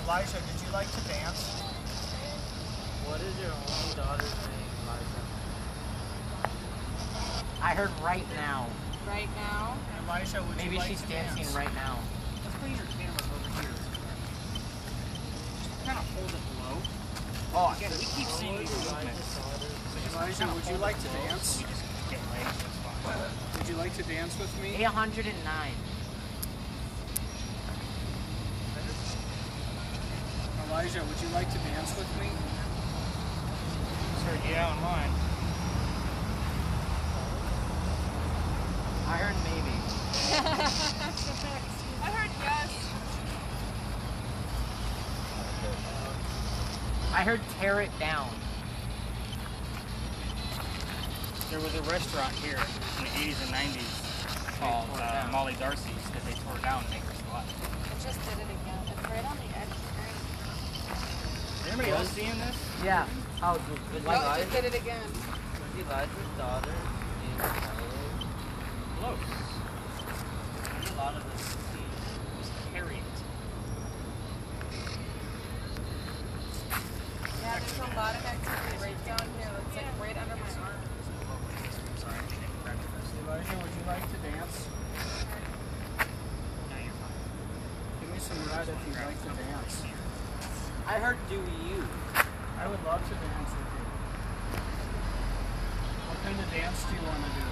S5: Elijah, did you like to dance?
S2: What is your only daughter's name, Eliza?
S6: I heard right now.
S4: Right now.
S5: Elijah, would
S6: Maybe
S5: you like
S6: she's
S5: to
S6: dancing
S5: dance?
S6: right now.
S1: Let's bring your camera over here. Kind of hold it low.
S6: Oh,
S1: Again, we keep seeing these movements.
S5: Elijah, would you like to dance?
S1: We just get right into the spot.
S5: Would you like to dance with me?
S6: 809.
S5: Elijah, would you like to dance with me?
S1: Sir, yeah, on mine.
S6: I heard maybe.
S3: I heard yes.
S6: I heard tear it down.
S1: There was a restaurant here in the 80s and 90s called
S6: tore down.
S1: Molly Darcy's that they tore down and make her still up.
S3: I just did it again. It's right on the edge of the screen.
S1: Is anybody else seeing this?
S6: Yeah. Oh, was
S3: Oh, it just did it again.
S6: Elijah's daughter in
S1: Close.
S6: a lot of this.
S1: Just carry it.
S3: Yeah, there's a lot of activity right down here. It's like right under my arm.
S1: Sorry, I didn't grab it first.
S5: Elijah, would you like to dance?
S1: No, you're fine.
S5: Give me some red if you'd like to dance.
S6: I heard do you.
S5: I would love to dance with you. What kind of dance do you want to do?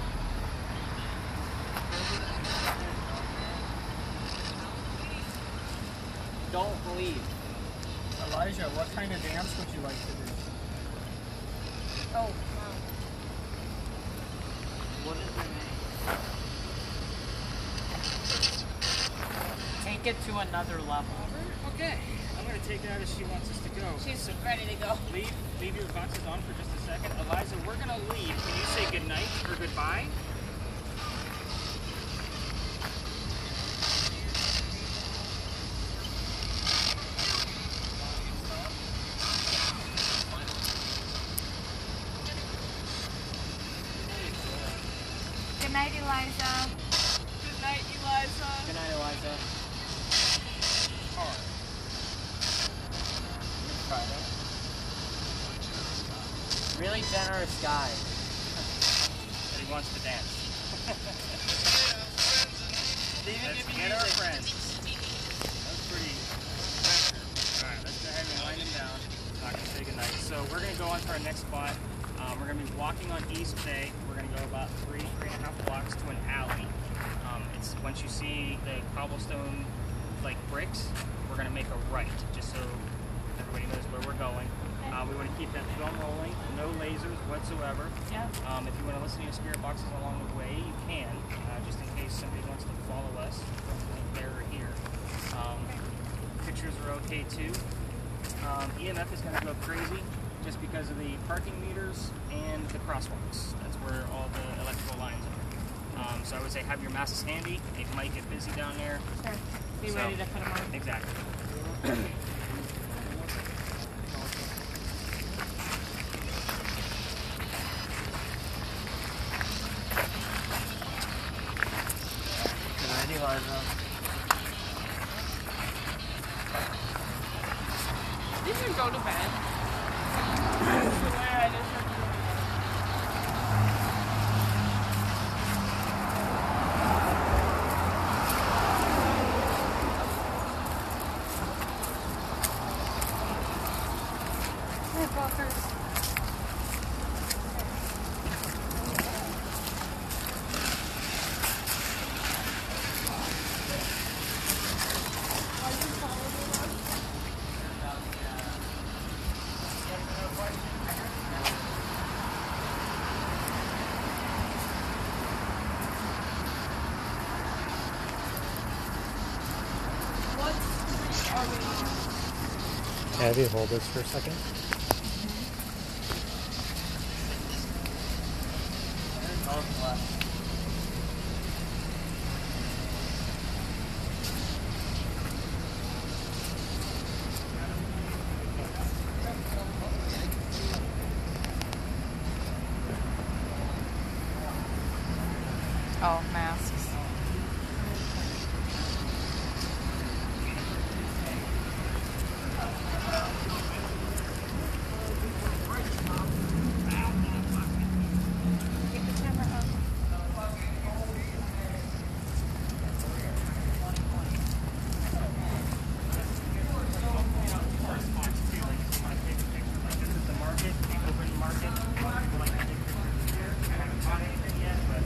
S6: Don't leave.
S5: Elijah, what kind of dance would you like to do?
S3: Oh, wow.
S6: What is your name? Take it to another level.
S1: Okay, I'm going to take it out as she wants us to go.
S3: She's ready to go.
S1: Leave your boxes on for just a second. Eliza, we're going to leave. Can you say goodnight or goodbye?
S3: Good night, Eliza. Good night, Eliza.
S6: Good night, Eliza.
S1: Hard.
S6: Really generous guy.
S1: That he wants to dance.
S6: They even
S1: Let's
S6: give you
S1: get our
S6: music.
S1: friends. That's pretty Alright, let's go ahead and wind him down. I'm not going to say goodnight. So we're going to go on to our next spot. We're going to be walking on East Bay. We're going to go about 3.5 blocks to an alley. It's once you see the cobblestone like bricks, we're going to make a right, just so everybody knows where we're going. We want to keep that film rolling, no lasers whatsoever.
S3: Yeah.
S1: If you want to listen to your spirit boxes along the way, you can, just in case somebody wants to follow us from there or here. Pictures are okay too. EMF is going to go crazy just because of the parking meters and the crosswalks. That's where all the electrical lines are. So I would say have your masks handy. It might get busy down there.
S3: Sure. Be
S1: So-
S3: ready to put them on.
S1: Exactly.
S6: Good night, Eliza.
S3: Did you go to bed? I swear I just heard you. Hey, fuckers.
S7: Abby, hold this for a second.
S3: Oh, masks. Keep the camera up.
S1: This is the market, the open market. People like to take pictures here. I haven't caught anything yet, but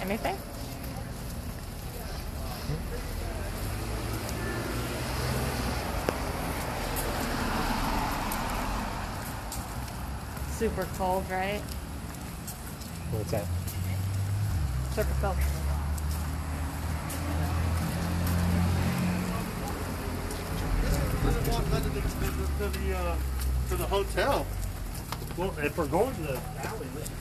S4: Anything? Super cold, right?
S7: What's that?
S4: Super cold.
S8: Doesn't walk under to the hotel. Well, if we're going to the alley, let's go.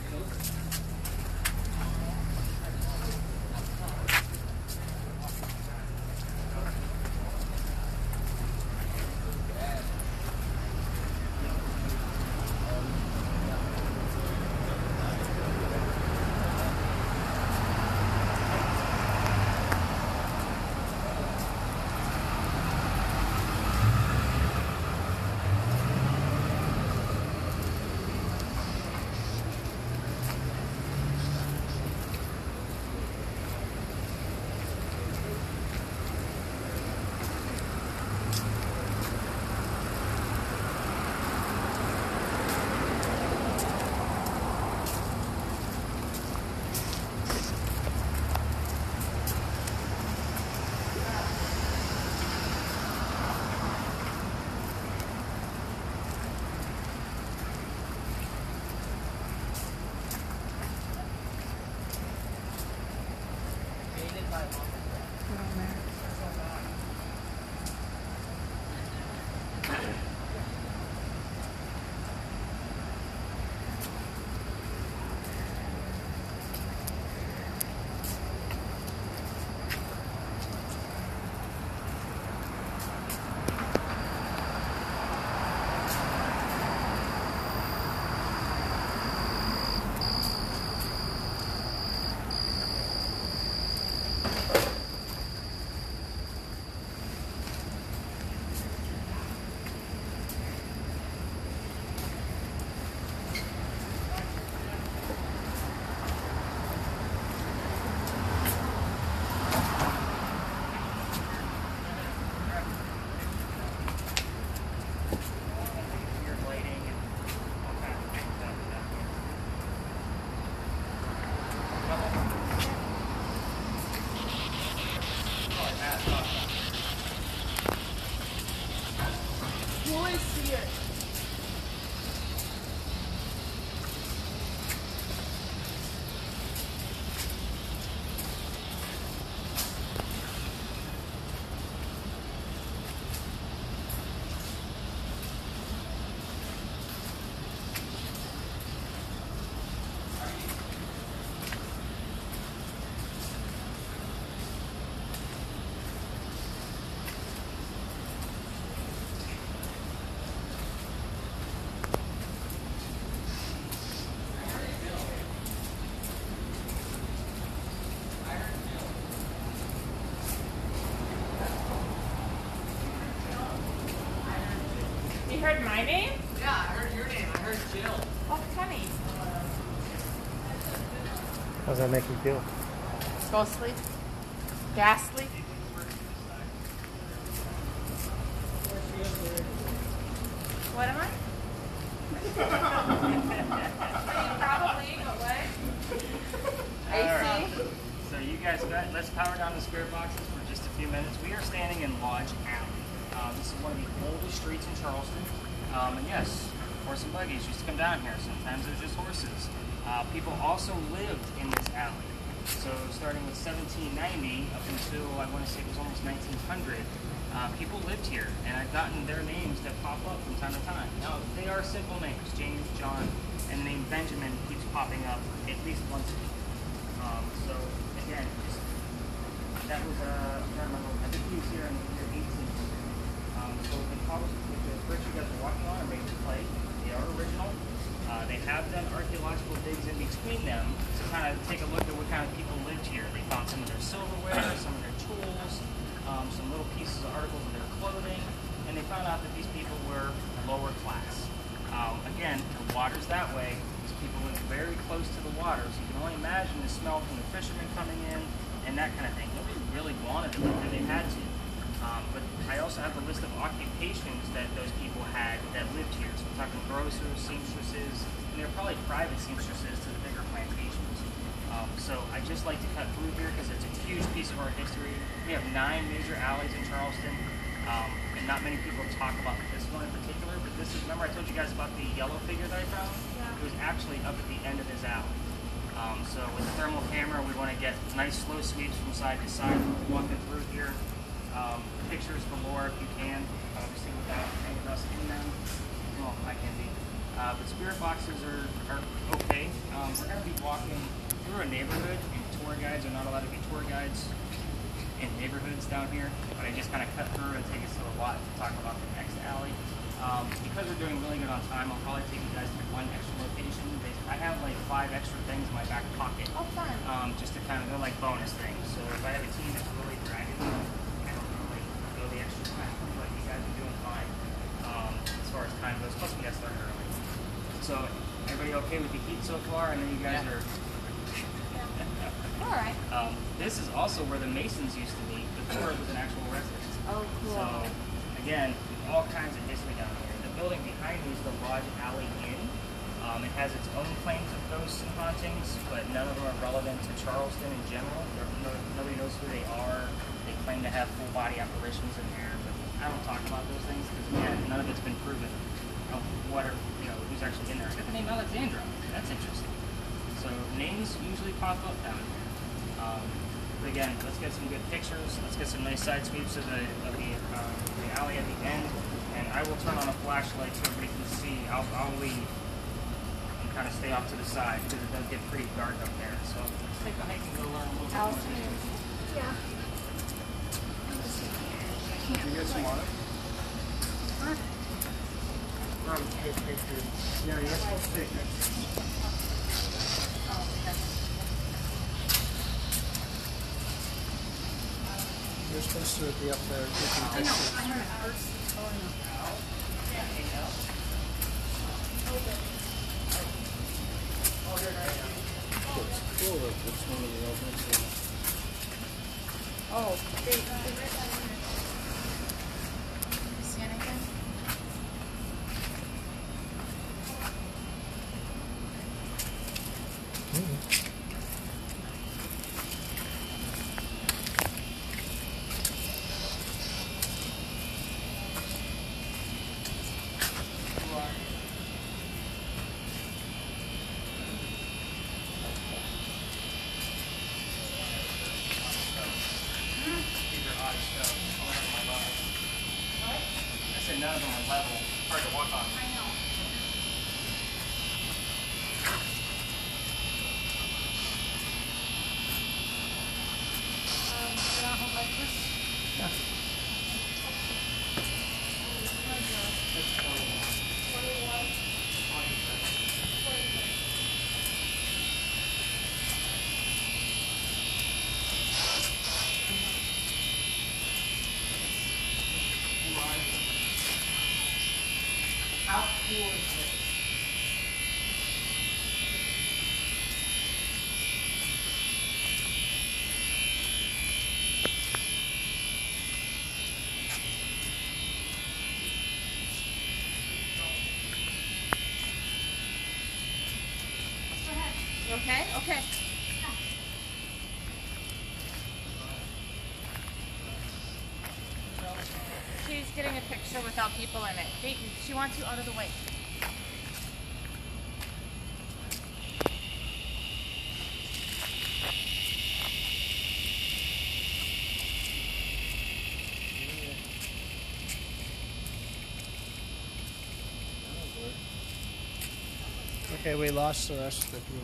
S4: You heard my name?
S6: Yeah, I heard your name. I heard Jill.
S4: Oh, funny.
S7: How's that make you feel?
S4: Ghostly? Ghastly? What am I? Probably, but what? AC?
S1: So you guys, let's power down the spirit boxes for just a few minutes. We are standing in Lodge Alley. This is one of the oldest streets in Charleston. And yes, horse and buggies used to come down here. Sometimes it was just horses. People also lived in this alley. So starting with 1790 up until, I want to say it was almost 1900, people lived here. And I've gotten their names that pop up from time to time. Now, they are simple names. James, John, and the name Benjamin keeps popping up at least once a week. So again, that was, I'm trying to remember, I think he was here in the year 1800. So the bricks you guys are walking on are made of clay. They are original. They have done archaeological digs in between them to kind of take a look at what kind of people lived here. They found some of their silverware, some of their tools, some little pieces of articles of their clothing, and they found out that these people were lower class. Again, the water's that way. These people live very close to the water, so you can only imagine the smell from the fishermen coming in and that kind of thing. Nobody really wanted to live there. They had to. But I also have a list of occupations that those people had that lived here. So we're talking grocers, seamstresses, and they're probably private seamstresses to the bigger plantations. So I just like to cut through here because it's a huge piece of our history. We have 9 major alleys in Charleston, and not many people talk about this one in particular, but this is, remember I told you guys about the yellow figure that I found? Yeah. It was actually up at the end of this alley. So with the thermal camera, we want to get nice slow sweeps from side to side walking through here. Pictures galore if you can, obviously without any of us in them. Well, I can be. But spirit boxes are okay. We're going to be walking through a neighborhood, and tour guides are not allowed to be tour guides in neighborhoods down here, but I just kind of cut through and take us to a lot to talk about the next alley. Because we're doing really good on time, I'll probably take you guys to one extra location. I have like 5 extra things in my back pocket.
S4: Oh, fun.
S1: Just to kind of go like bonus things. So if I have a team that's really dragging me, I don't really go the extra time, but you guys are doing fine as far as time goes. Plus we got started early. So everybody okay with the heat so far? I know you guys are.
S4: All right.
S1: This is also where the Masons used to meet before it was an actual residence.
S4: Oh, cool.
S1: So again, all kinds of history down here. The building behind me is the Lodge Alley Inn. It has its own claims of ghosts and hauntings, but none of them are relevant to Charleston in general. Nobody knows who they are. They claim to have full body apparitions in there, but I don't talk about those things because again, none of it's been proven. Who's actually in there? I got the name Alexandra. That's interesting. So names usually pop up down here. But again, let's get some good pictures. Let's get some nice side sweeps of the alley at the end, and I will turn on a flashlight so everybody can see. I'll leave and kind of stay off to the side because it does get pretty dark up there. So let's take a hike and go learn a little bit more.
S3: Yeah.
S5: Did you get some water?
S8: Yeah, you're supposed to take pictures.
S5: You're supposed to be up there taking pictures. It's cool if it's one of the elements.
S4: Oh, you see anything?
S1: None of them are level. Hard to walk on.
S4: I know. Can I hold like this?
S5: Yeah.
S1: How cool is this?
S4: You okay? Okay. She's getting a picture without people in it. Dayton, she wants you out of the way.
S5: Okay, we lost the rest of the group.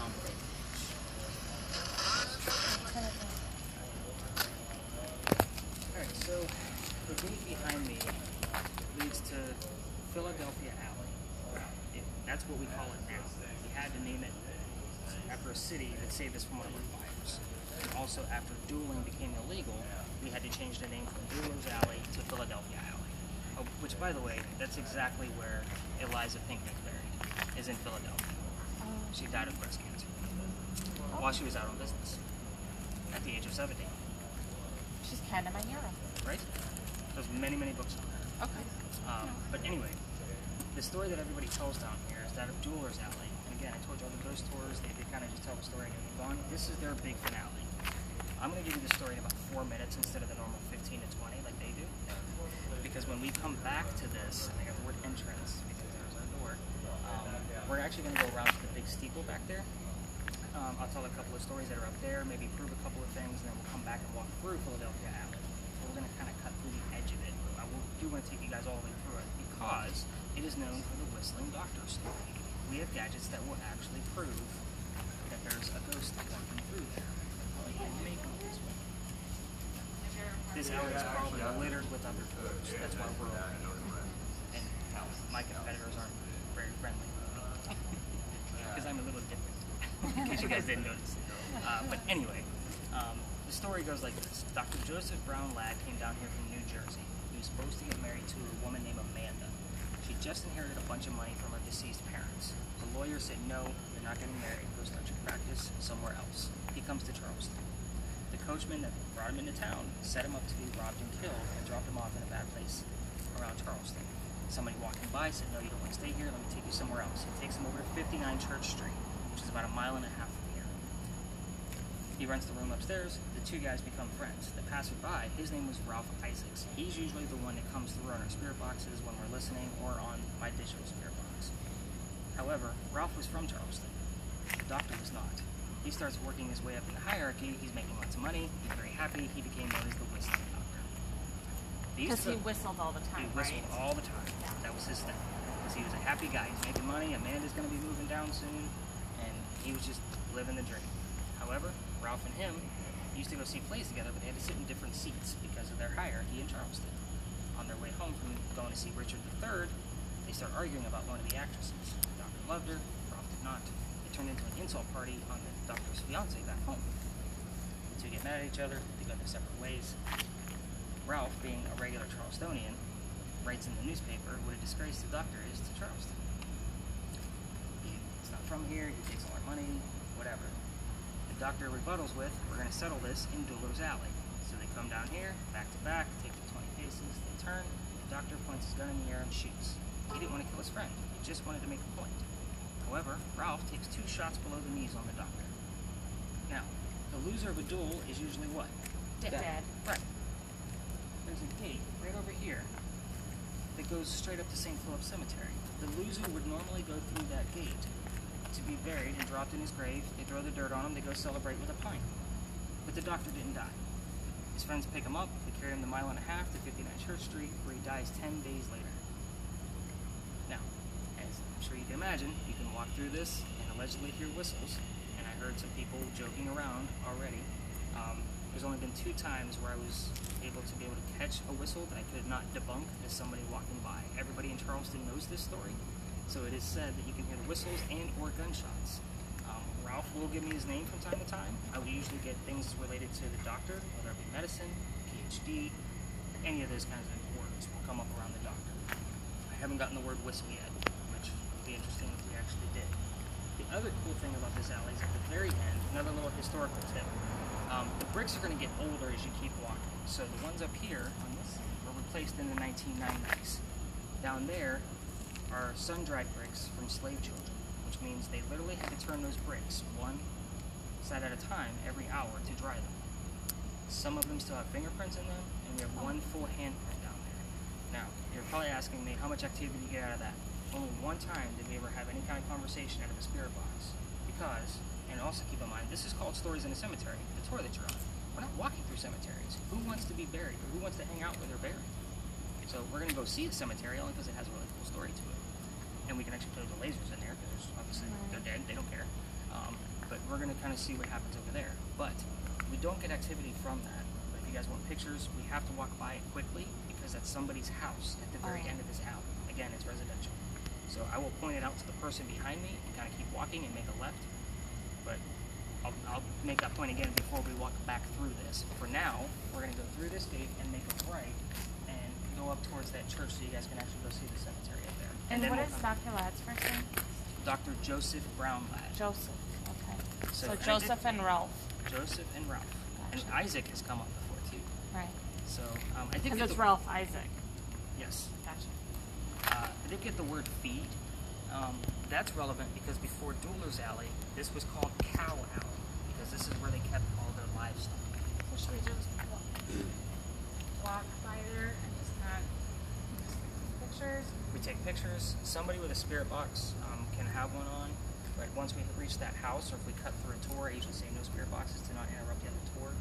S6: town page.
S1: Alright, so the gate behind me leads to Philadelphia Alley. That's what we call it now. We had to name it after a city that saved us from one of our fires. And also, after dueling became illegal, we had to change the name from Dueler's Alley to Philadelphia Alley. Oh, which, by the way, that's exactly where Eliza Pinkney's buried, is in Philadelphia. She died of breast cancer while she was out on business at the age of 70.
S4: She's kind of my hero.
S1: Right? There's many, many books on her.
S4: Okay.
S1: But anyway, the story that everybody tells down here is that of Dueler's Alley. And again, I told you all the ghost tours, they kind of just tell the story and they move on. This is their big finale. I'm going to give you the story in about 4 minutes instead of the normal 15 to 20 like they do. Because when we come back to this, and I got the word entrance because there's our door, we're actually going to go around to the big steeple back there. I'll tell a couple of stories that are up there, maybe prove a couple of things, and then we'll come back and walk through Philadelphia Alley. So we're going to kind of cut through the edge of it. I do want to take you guys all the way through it because it is known for the Whistling Doctor story. We have gadgets that will actually prove that there's a ghost walking through there. This alley is probably littered with other tours. That's why we're all here. And my competitors aren't very friendly because I'm a little different. In case you guys didn't notice. But anyway, the story goes like this. Dr. Joseph Brown Ladd came down here from New Jersey. He was supposed to get married to a woman named Amanda. She just inherited a bunch of money from her deceased parents. The lawyer said, no, you're not getting married. Go start your practice somewhere else. He comes to Charleston. The coachman that brought him into town set him up to be robbed and killed and dropped him off in a bad place around Charleston. Somebody walking by said, no, you don't want to stay here. Let me take you somewhere else. He takes him over to 59 Church Street, which is about a mile and a half from here. He rents the room upstairs. The two guys become friends. The passerby, his name was Ralph Isaacs. He's usually the one that comes through on our spirit boxes when we're listening or on my digital spirit box. However, Ralph was from Charleston. The doctor was not. He starts working his way up in the hierarchy. He's making lots of money. He's very happy. He became known as the Whistling Doctor.
S4: Because he whistled all the time,
S1: He whistled
S4: right?
S1: all the time. That was his thing. Because he was a happy guy. He's making money. Amanda's going to be moving down soon. And he was just living the dream. However, Ralph and him used to go see plays together, but they had to sit in different seats because of their hierarchy in Charleston. On their way home from going to see Richard III, they start arguing about one of the actresses. The doctor loved her. Ralph did not. It turned into an insult party on the doctor's fiance back home. The two get mad at each other. They go their separate ways. Ralph, being a regular Charlestonian, writes in the newspaper what a disgrace the doctor is to Charleston. He's not from here. He takes all our money. Whatever. The doctor rebuttals with, we're going to settle this in Dueler's Alley. So they come down here, back to back, take the 20 paces, they turn, the doctor points his gun in the air and shoots. He didn't want to kill his friend, he just wanted to make a point. However, Ralph takes 2 shots below the knees on the doctor. Now, the loser of a duel is usually what?
S4: Dead.
S1: Right. There's a gate right over here that goes straight up to St. Philip's Cemetery. The loser would normally go through that gate to be buried and dropped in his grave. They throw the dirt on him, they go celebrate with a pint. But the doctor didn't die. His friends pick him up, they carry him the mile and a half to 59 Church Street, where he dies 10 days later. Now, as I'm sure you can imagine, you can walk through this and allegedly hear whistles, and I heard some people joking around already. There's only been 2 times where I was able to catch a whistle that I could not debunk as somebody walking by. Everybody in Charleston knows this story. So it is said that you can hear the whistles and or gunshots. Ralph will give me his name from time to time. I will usually get things related to the doctor, whether it be medicine, PhD, any of those kinds of words will come up around the doctor. I haven't gotten the word whistle yet, which would be interesting if we actually did. The other cool thing about this alley is at the very end, another little historical tip. The bricks are going to get older as you keep walking. So the ones up here on this side were replaced in the 1990s. Down there are sun-dried bricks from slave children, which means they literally had to turn those bricks one side at a time every hour to dry them. Some of them still have fingerprints in them, and we have 1 full handprint down there. Now, you're probably asking me, how much activity did you get out of that? Only 1 time did we ever have any kind of conversation out of a spirit box. Because, and also keep in mind, this is called Stories in a Cemetery, the tour that you're on. We're not walking through cemeteries. Who wants to be buried, or who wants to hang out where they're buried? So we're going to go see the cemetery only because it has a really cool story to it. And we can actually play with the lasers in there because obviously they're dead, they don't care. we're going to kind of see what happens over there. But we don't get activity from that. But if you guys want pictures, we have to walk by it quickly because that's somebody's house at the very end of this alley. Again, it's residential. So I will point it out to the person behind me and kind of keep walking and make a left. But I'll make that point again before we walk back through this. For now, we're going to go through this gate and make a right and go up towards that church so you guys can actually go see the cemetery up there.
S4: And
S1: then
S4: what
S1: we'll
S4: is
S1: come-
S4: Dr. Ladd's first name?
S1: Dr. Joseph Brownlatt.
S4: Joseph. Okay. So
S1: and I
S4: Joseph
S1: did-
S4: and Ralph.
S1: Joseph and Ralph. And
S4: Gotcha.
S1: Isaac has come up before too.
S4: Right.
S1: So I did
S4: Because
S1: get
S4: it's
S1: the,
S4: Ralph Isaac.
S1: Yes.
S4: Gotcha.
S1: I did get the word feed. That's relevant because before Dueler's Alley, this was called Cow Alley because this is where they kept all their livestock.
S4: So should we just walk by there and just not take pictures?
S1: We take pictures. Somebody with a spirit box can have one on. Right once we reach that house, or if we cut through a tour, I usually say no spirit boxes to not interrupt the other tour.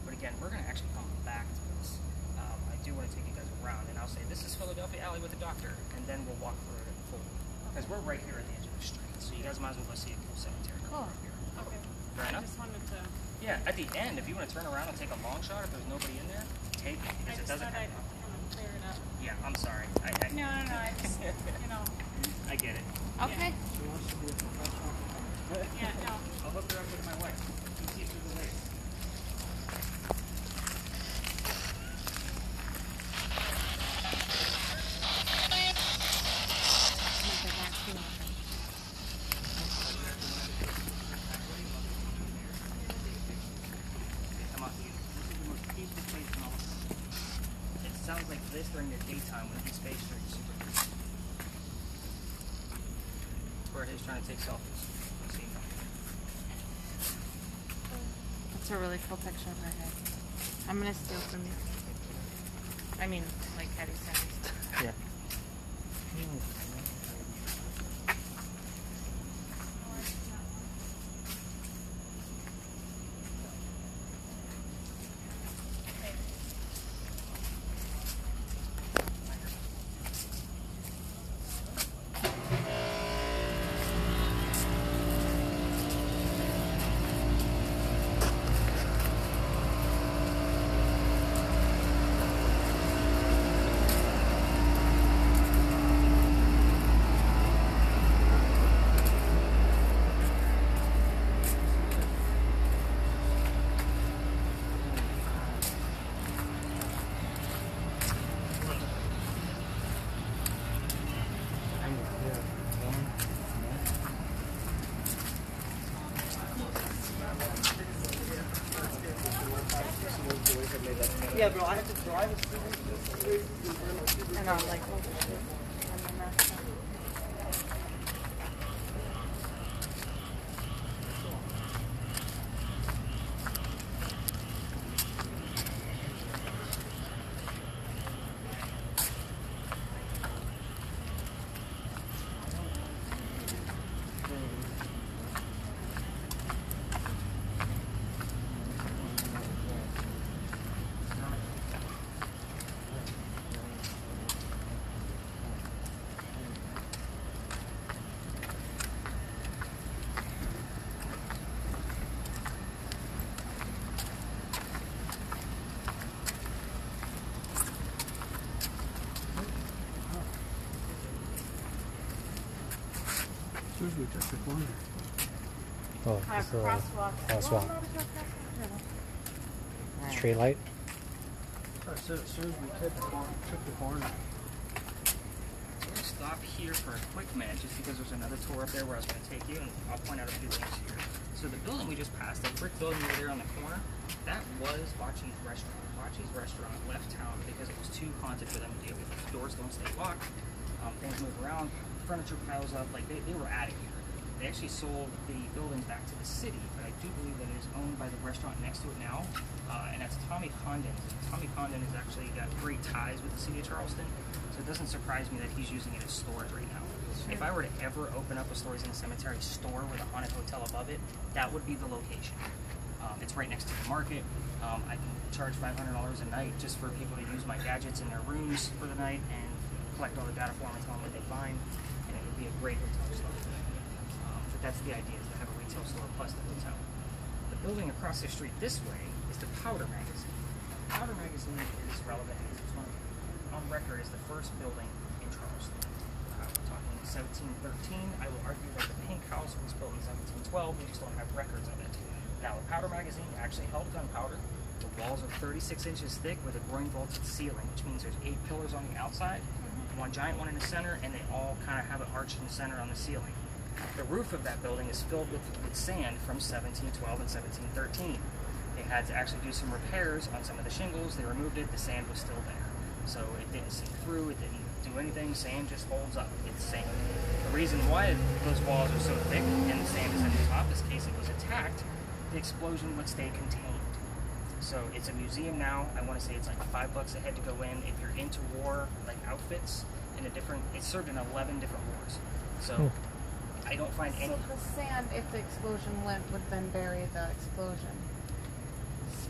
S1: But again, we're going to actually come back to this. I do want to take you guys around, and I'll say this is Philadelphia Alley with the doctor, and then we'll walk through it in full. Because we're right here at the edge of the street, so you guys might as well go see a cool cemetery.
S4: Cool.
S1: Right here.
S4: Okay.
S1: Fair
S4: I
S1: enough?
S4: just wanted to.
S1: Yeah, at the end, if you want to turn around and take a long shot, if there's nobody in there, take it,
S4: I
S1: because it
S4: just
S1: doesn't
S4: thought I'd
S1: happen.
S4: kind of clear it up.
S1: Yeah, I'm sorry.
S4: No. I just,
S1: I get it.
S4: Okay.
S5: She wants to be a professional.
S4: Yeah, no.
S1: I'll hook her up with my wife. You see through the waves. Come on, you. This is the most peaceful place in all of it. It sounds like this during the daytime when it's Bay Street is super creepy. Where he's trying to take selfies. See?
S4: That's a really cool picture of her head. I'm gonna steal from you. I mean, like Hattie says.
S7: Yeah.
S5: Yeah, bro, I have to drive it.
S4: And I'm like, oh shit. And then that's done.
S5: As we took the corner.
S7: Oh,
S4: Have
S7: it's a
S4: crosswalks.
S7: crosswalk.
S4: Well, not a crosswalk.
S7: Street light.
S5: As soon as we took the corner.
S1: So we'll stop here for a quick minute just because there's another tour up there where I was going to take you, and I'll point out a few things here. So the building we just passed, that brick building over there on the corner, that was Bachi's restaurant. Bachi's restaurant left town because it was too haunted for them to deal with. Doors don't stay locked, things move around, furniture piles up, like they were out of here. They actually sold the buildings back to the city, but I do believe that it is owned by the restaurant next to it now, and that's Tommy Condon. Tommy Condon has actually got great ties with the city of Charleston, so it doesn't surprise me that he's using it as storage right now. If I were to ever open up a Stories in the Cemetery store with a haunted hotel above it, that would be the location. It's right next to the market. I can charge $500 a night just for people to use my gadgets in their rooms for the night and collect all the data for them and tell them what they find, and it would be a great hotel store. But that's the idea, is to have a retail store plus the hotel. The building across the street this way is the Powder Magazine. Powder Magazine is relevant because it's on record as the first building in Charleston. We're talking 1713. I will argue that the Pink House was built in 1712. We just don't have records of it. Now, the Powder Magazine actually held gunpowder. The walls are 36 inches thick with a groin vaulted ceiling, which means there's 8 pillars on the outside, one giant one in the center, and they all kind of have an arch in the center on the ceiling. The roof of that building is filled with sand from 1712 and 1713. They had to actually do some repairs on some of the shingles. They removed it. The sand was still there. So it didn't sink through. It didn't do anything. Sand just holds up. It's sand. The reason why those walls are so thick and the sand is at the top is in case it was attacked, the explosion would stay contained. So it's a museum now. I want to say it's like $5 a head to go in. If you're into war, like outfits, it's served in 11 different wars. So I don't find any.
S4: So the sand, if the explosion went, would then bury the explosion.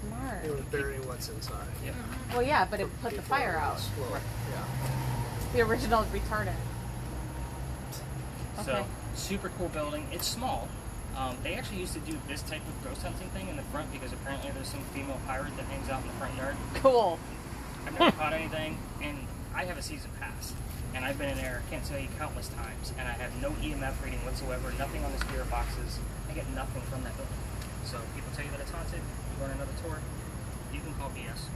S4: Smart.
S5: It would bury what's inside.
S1: Yep.
S4: Well, yeah, but it put the fire out.
S1: Right.
S5: Yeah.
S4: The original retardant.
S1: So
S4: Okay.
S1: super cool building. It's small. They actually used to do this type of ghost hunting thing in the front because apparently there's some female pirate that hangs out in the front yard.
S4: Cool.
S1: I've never caught anything, and I have a season pass. And I've been in there, I can't tell you, countless times, and I have no EMF reading whatsoever, nothing on the spirit boxes. I get nothing from that building. So people tell you that it's haunted, you go on another tour, you can call BS.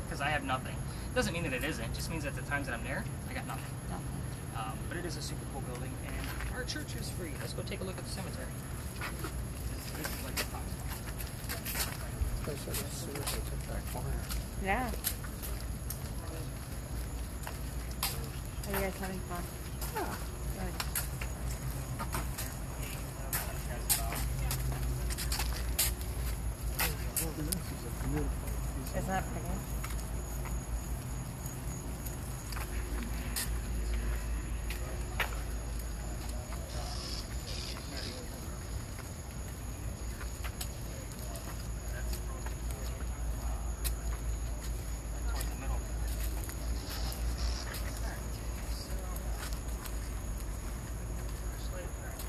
S1: Because I have nothing. Doesn't mean that it isn't, just means that the times that I'm there, I got nothing. But it is a super cool building, and our church is free. Let's go take a look at the cemetery. This is like the top spot.
S4: Yeah. Are you guys having fun? Oh, good. Isn't that pretty?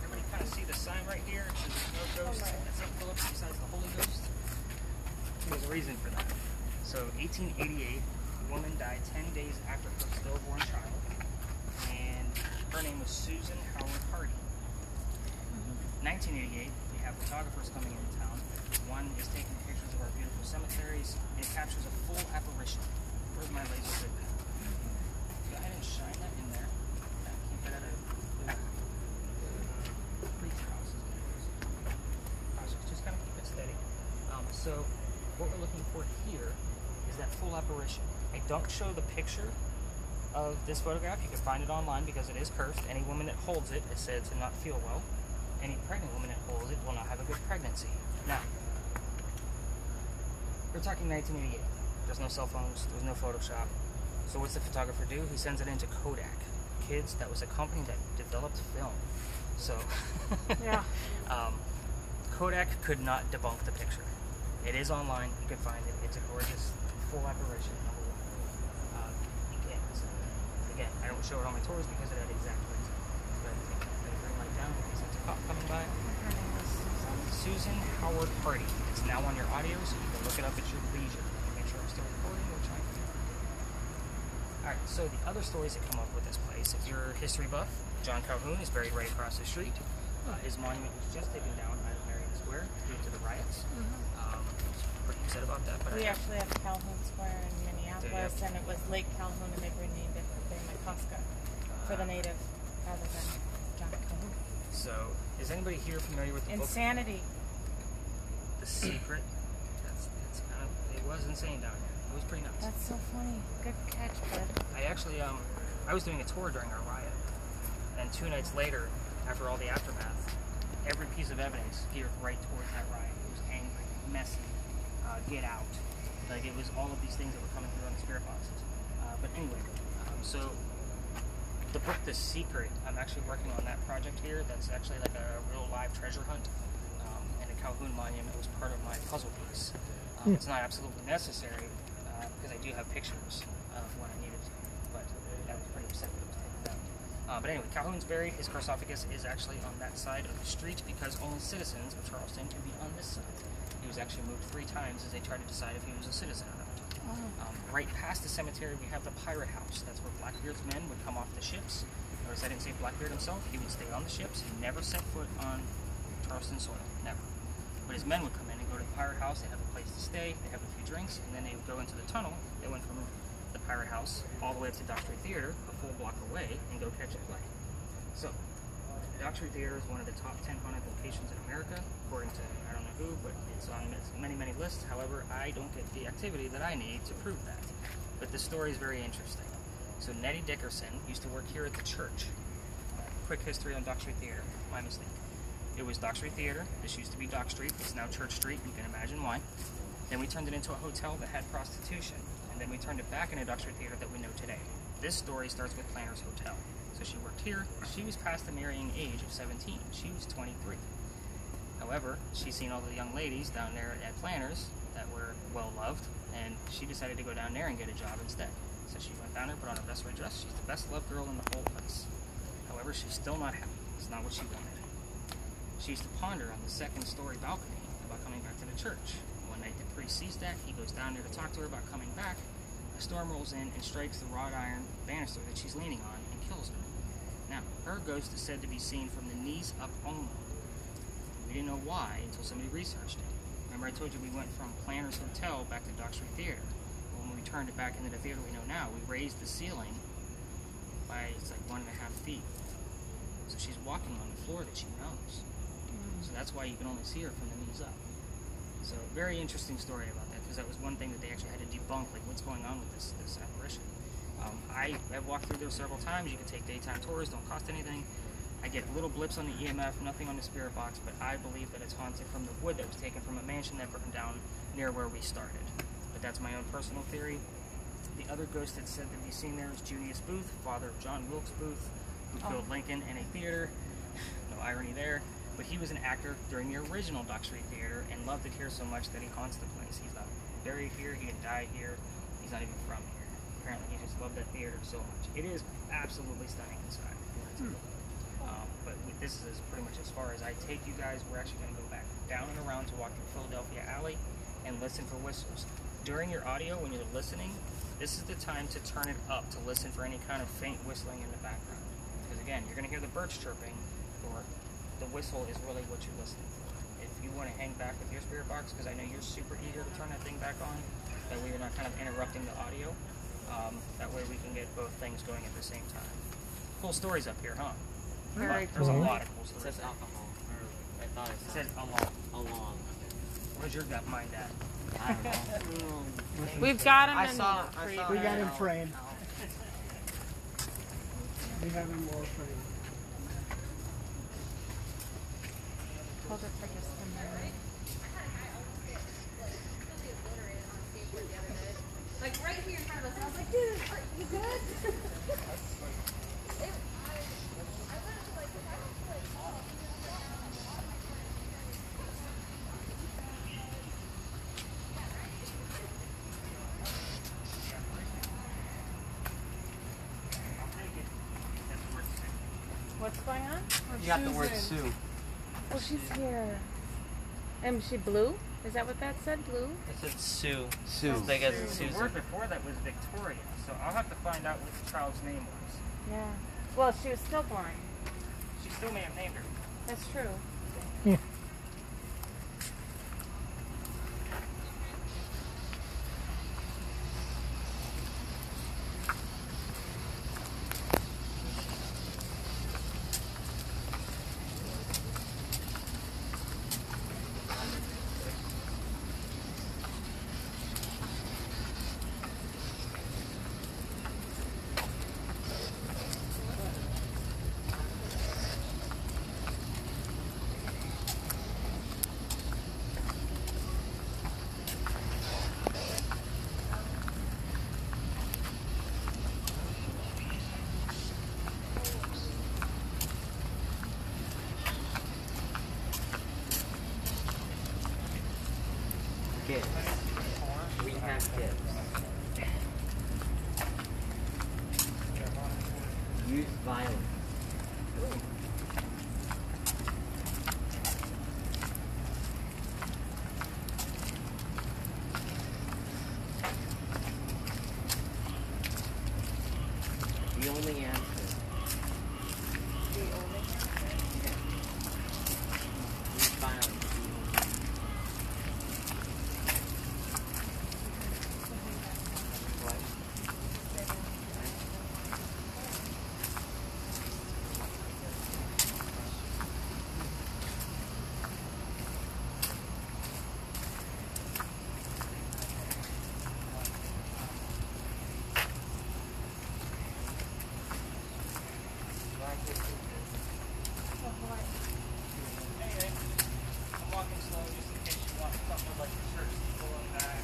S1: Everybody kind of see the sign right here? It says there's no ghost at St. Philip's besides the Holy Ghost. There's a reason for that. So 1888, a woman died 10 days after her stillborn child, and her name was Susan Howard Hardy. 1988, we have photographers coming into town. One is taking pictures of our beautiful cemeteries, and it captures a full apparition. Where's my laser good now? Go ahead and shine that in there. Keep that at a preacher house. Just kind of keep it steady. So what we're looking for here is that full apparition. I don't show the picture of this photograph. You can find it online because it is cursed. Any woman that holds it is said to not feel well. Any pregnant woman that holds it will not have a good pregnancy. Now, we're talking 1988. There's no cell phones. There's no Photoshop. So what's the photographer do? He sends it into Kodak. Kids, that was a company that developed film. So,
S4: Yeah.
S1: Kodak could not debunk the picture. It is online. You can find it. It's a gorgeous full apparition. You can't miss it. Again, I don't show it on my tours because of that exact reason. But I'm going to bring light down in case it's a cop coming by. Susan Howard Hardy. It's now on your audio, so you can look it up at your leisure. Make sure I'm still recording, which I am. Alright, so the other stories that come up with this place, if you're a history buff, John Calhoun is buried right across the street. His monument was just taken down at Marion Square due to the riots. Pretty upset about that, but
S4: We actually have Calhoun Square in Minneapolis, and it was Lake Calhoun, and they renamed it for McCusker for the native rather than John Calhoun.
S1: So, is anybody here familiar with the book
S4: Insanity.
S1: The Secret? That's kind of, it was insane down here. It was pretty nuts.
S4: That's so funny. Good catch, bud.
S1: I actually, I was doing a tour during our riot, and 2 nights later, after all the aftermath, every piece of evidence geared right towards that riot. It was angry, messy, get out. Like, it was all of these things that were coming through on the spirit boxes. But anyway, so the book The Secret, I'm actually working on that project here. That's actually like a real live treasure hunt. And the Calhoun Monument was part of my puzzle piece. It's not absolutely necessary because I do have pictures of when I needed to, but that was pretty upset that it was taken down. But anyway, Calhoun's buried. His sarcophagus is actually on that side of the street because only citizens of Charleston can be on this side. He was actually moved 3 times as they tried to decide if he was a citizen or not. Right past the cemetery, we have the Pirate House. That's where Blackbeard's men would come off the ships. Notice I didn't say Blackbeard himself. He would stay on the ships. He never set foot on Charleston soil. Never. But his men would come in and go to the Pirate House. They have a place to stay. They have a few drinks. And then they would go into the tunnel. They went from the Pirate House all the way up to Dock Street Theater, a full block away, and go catch a play. So, Dock Street Theater is one of the top 10 haunted locations in America, according to I don't know who, but it's on many, many lists. However, I don't get the activity that I need to prove that. But the story is very interesting. So Nettie Dickerson used to work here at the church. Quick history on Dock Street Theater. My mistake. It was Dock Street Theater. This used to be Dock Street. It's now Church Street. You can imagine why. Then we turned it into a hotel that had prostitution. And then we turned it back into Dock Street Theater that we know today. This story starts with Planner's Hotel. So she worked here. She was past the marrying age of 17. She was 23. However, she's seen all the young ladies down there at Planner's that were well loved, and she decided to go down there and get a job instead. So she went down there, put on her best red dress. She's the best loved girl in the whole place. However, she's still not happy. It's not what she wanted. She used to ponder on the 2nd story balcony about coming back to the church. One night the priest sees that. He goes down there to talk to her about coming back. A storm rolls in and strikes the wrought iron banister that she's leaning on and kills her. Now, her ghost is said to be seen from the knees up only. We didn't know why until somebody researched it. Remember I told you we went from Planner's Hotel back to Dock Street Theater. When we turned it back into the theater we know now, we raised the ceiling by, it's like 1.5 feet. So she's walking on the floor that she knows. So that's why you can only see her from the knees up. So very interesting story about that, because that was one thing that they actually had to debunk, like what's going on with this apparition. I have walked through there several times. You can take daytime tours, don't cost anything. I get little blips on the EMF, nothing on the spirit box, but I believe that it's haunted from the wood that was taken from a mansion that burned down near where we started. But that's my own personal theory. The other ghost that's said to be seen there is Junius Booth, father of John Wilkes Booth, who killed Lincoln in a theater. No irony there. But he was an actor during the original Dock Street Theater and loved it here so much that he haunts the place. He's not buried here, he didn't die here, he's not even from here. Apparently he just loved that theater so much. It is absolutely stunning inside. But this is pretty much as far as I take you guys. We're actually going to go back down and around to walk through Philadelphia Alley and listen for whistles. During your audio, when you're listening, this is the time to turn it up to listen for any kind of faint whistling in the background. Because again, you're going to hear the birds chirping, or the whistle is really what you're listening for. If you want to hang back with your spirit box, because I know you're super eager to turn that thing back on, that way you're not kind of interrupting the audio. That way we can get both things going at the same time. Cool stories up here, huh?
S4: Very
S1: There's a lot of cool
S6: It
S1: stories.
S6: says alcohol. Or I thought it
S1: It
S6: said
S1: said along.
S6: along.
S1: Where's your gut mind at?
S6: I don't know.
S4: We've got him
S6: I
S4: in
S6: saw
S5: We got him
S6: it.
S5: framed. We have him more framed.
S4: Hold it for just a minute.
S3: Like right here in front of us. I was like, dude, are you good?
S4: What's going on?
S6: You got the word Sue.
S4: Oh, she's here. And she blue? Is that what that said? Blue?
S2: It said Sue.
S6: Sue.
S2: As big as in
S1: The
S2: Susan.
S1: word before that was Victoria, so I'll have to find out what the child's name was.
S4: Yeah. Well, she was still blind.
S1: She still may have named her.
S4: That's true.
S6: Gifts. We have gifts. Use violence. The only answer. Finally.
S1: Anyway, I'm walking slow just in case you want something like your shirt to pull on back.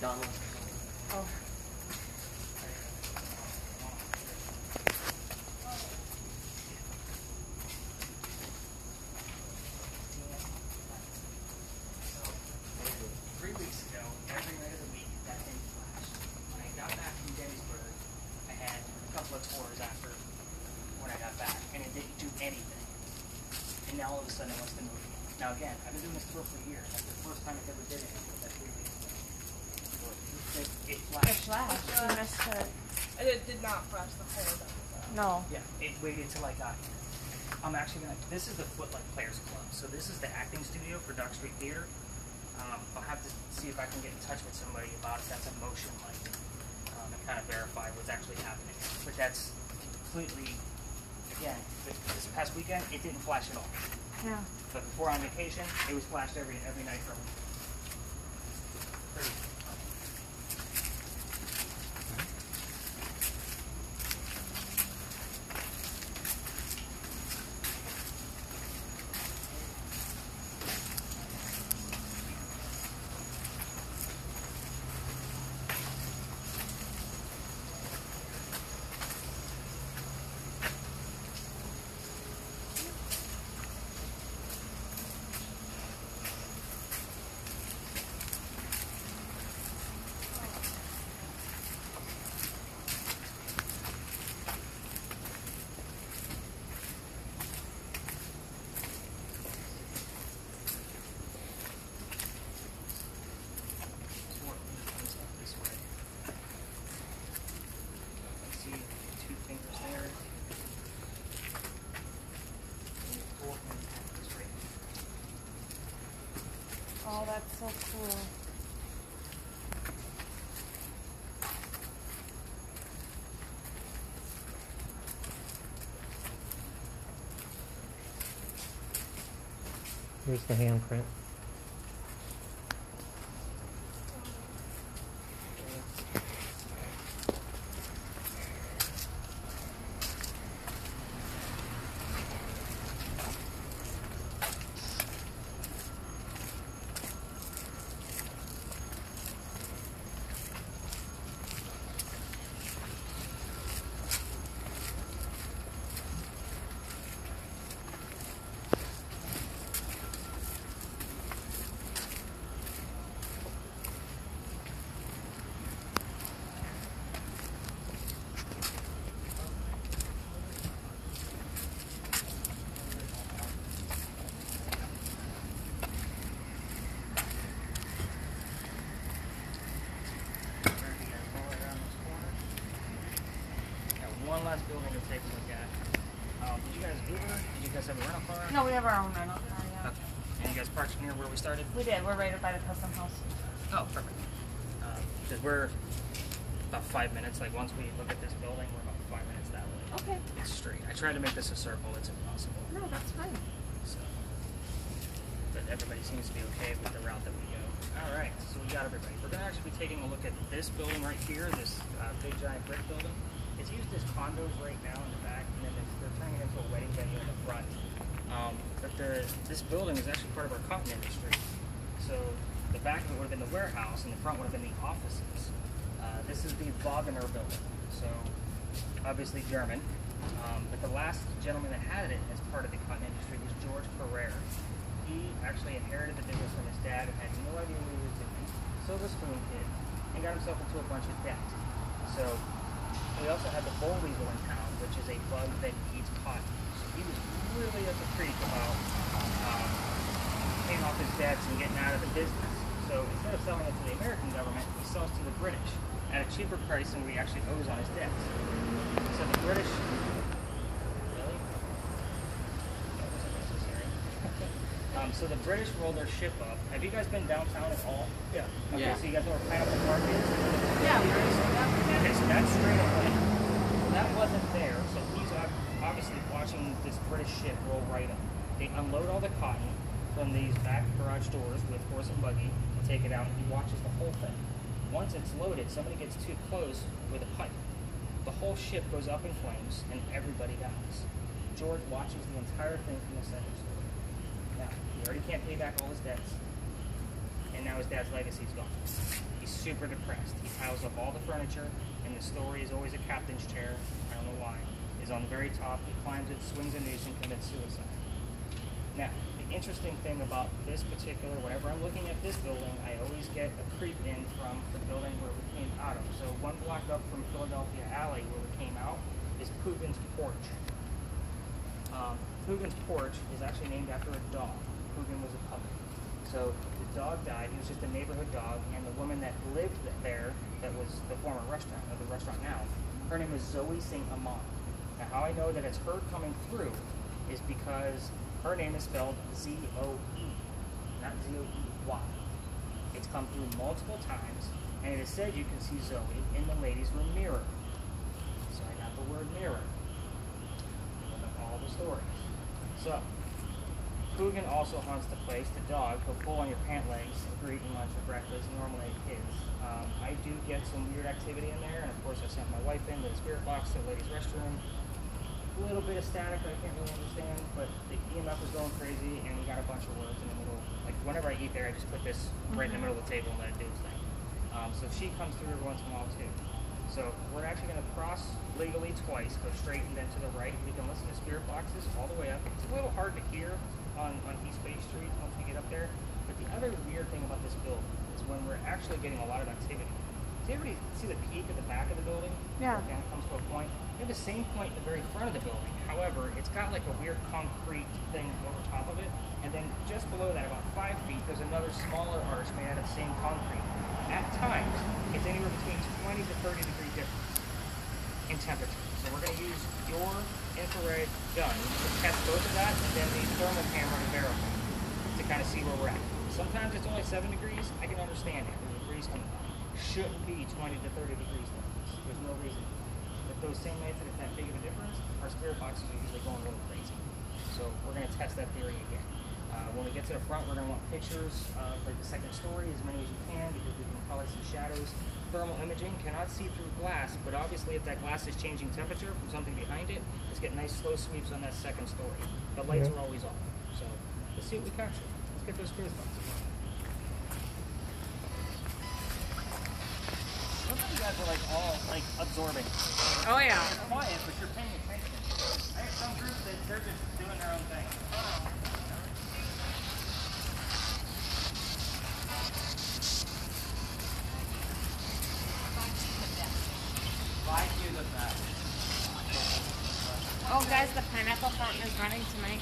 S6: Donald.
S4: Oh.
S1: Three weeks ago, every night of the week, that thing flashed. When I got back from Gettysburg, I had a couple of tours after when I got back, and it didn't do anything. And now all of a sudden it wants to move again. Now again, I've been doing this tour for years. That's the first time it ever did anything with that 3 weeks ago. It flashed.
S4: It flashed. You missed it.
S3: And it did not flash the whole time.
S4: No.
S1: Yeah, it waited till I got here. I'm actually gonna. This is the Footlight Players Club. So this is the acting studio for Duck Street Theater. I'll have to see if I can get in touch with somebody about it that's a motion light and kind of verify what's actually happening. But that's completely, again, this past weekend it didn't flash at all.
S4: Yeah.
S1: But before on vacation, it was flashed every night for a week. Crazy.
S4: Oh, that's so cool.
S7: Here's the handprint.
S1: guys have a rental car?
S4: No, we have our own rental car, yeah.
S1: Okay. And you guys parked near where we started?
S4: We did. We're right by the custom house.
S1: Oh, perfect. Because we're about 5 minutes. Like once we look at this building, we're about 5 minutes that way.
S4: Okay.
S1: It's straight. I tried to make this a circle. It's impossible.
S4: No, that's fine.
S1: So, but everybody seems to be okay with the route that we go. All right, so we got everybody. We're going to actually be taking a look at this building right here, this big giant brick building. It's used as condos right now in the back, and then they're turning it into a wedding venue in the front. But this building is actually part of our cotton industry. So the back of it would have been the warehouse, and the front would have been the offices. This is the Wagner building, so obviously German. But the last gentleman that had it as part of the cotton industry was George Pereira. He actually inherited the business from his dad and had no idea what he was doing. So the spoon kid, and got himself into a bunch of debt. So we also had the boll weevil in town, which is a bug that eats cotton. So he was really up a creek about paying off his debts and getting out of the business. So instead of selling it to the American government, he sells to the British at a cheaper price than we actually owes on his debts. So the British... Really? That wasn't necessary. So the British rolled their ship up. Have you guys been downtown at all?
S8: Yeah.
S1: Okay,
S6: Yeah.
S1: so you guys know where Pineapple Park is?
S4: Yeah.
S1: Okay, so that's straight away. That wasn't there, so he's obviously watching this British ship roll right up. They unload all the cotton from these back garage doors with horse and buggy and take it out, and he watches the whole thing. Once it's loaded, somebody gets too close with a pipe. The whole ship goes up in flames, and everybody dies. George watches the entire thing from the center story. Now, he already can't pay back all his debts, and now his dad's legacy's gone. He's super depressed. He piles up all the furniture, and the story is always a captain's chair. I don't know why. Is on the very top. He climbs it, swings a noose, and commits suicide. Now, the interesting thing about this particular, whenever I'm looking at this building, I always get a creep in from the building where we came out of. So one block up from Philadelphia Alley where we came out is Pugin's Porch. Pugin's Porch is actually named after a dog. Pugin was a puppy. So the dog died. He was just a neighborhood dog, and the woman that lived there, that was the former restaurant, or the restaurant now, her name was Zoe St. Amand. Now, how I know that it's her coming through is because her name is spelled Z-O-E, not Z-O-E-Y. It's come through multiple times, and it is said you can see Zoe in the ladies' room mirror. So I got the word mirror. Look up all the stories. So, Pugin also hunts the place. The dog, he'll pull on your pant legs if you're eating lunch or breakfast, normally kids. I do get some weird activity in there, and of course I sent my wife in with a spirit box to the ladies' restroom. A little bit of static that I can't really understand, but the EMF was going crazy, and we got a bunch of words in the middle. Like whenever I eat there, I just put this right in the middle of the table and let it do its thing. So she comes through every once in a while too. So we're actually going to cross legally twice, go straight and then to the right. We can listen to spirit boxes all the way up. It's a little hard to hear on East Bay Street once we get up there. But the other weird thing about this building is when we're actually getting a lot of activity. Does everybody see the peak at the back of the building?
S4: Yeah.
S1: It kind of comes to a point. We have the same point at the very front of the building. However, it's got like a weird concrete thing over top of it. And then just below that, about 5 feet, there's another smaller arch made out of the same concrete. At times, it's anywhere between 20 to 30 degree difference in temperature. So we're going to use your infrared gun to test both of that, and then the thermal camera to verify, to kind of see where we're at. Sometimes it's only 7 degrees. I can understand it. There's a breeze coming by. Shouldn't be 20 to 30 degrees difference. There's no reason. But those same nights that it's that big of a difference, our spirit boxes are usually going a little crazy. So we're going to test that theory again. When we get to the front, we're going to want pictures of like the second story, as many as you can, because we can probably see shadows. Thermal imaging cannot see through glass, but obviously if that glass is changing temperature from something behind it, let's get nice slow sweeps on that second story. The lights are always off. So let's see what we capture. Let's get those spirit boxes. Some of you guys are like all like absorbing.
S4: Oh yeah.
S1: You're quiet, but you're paying attention. I have some groups that they're just doing their own thing.
S4: Oh guys, the pineapple fountain is running tonight.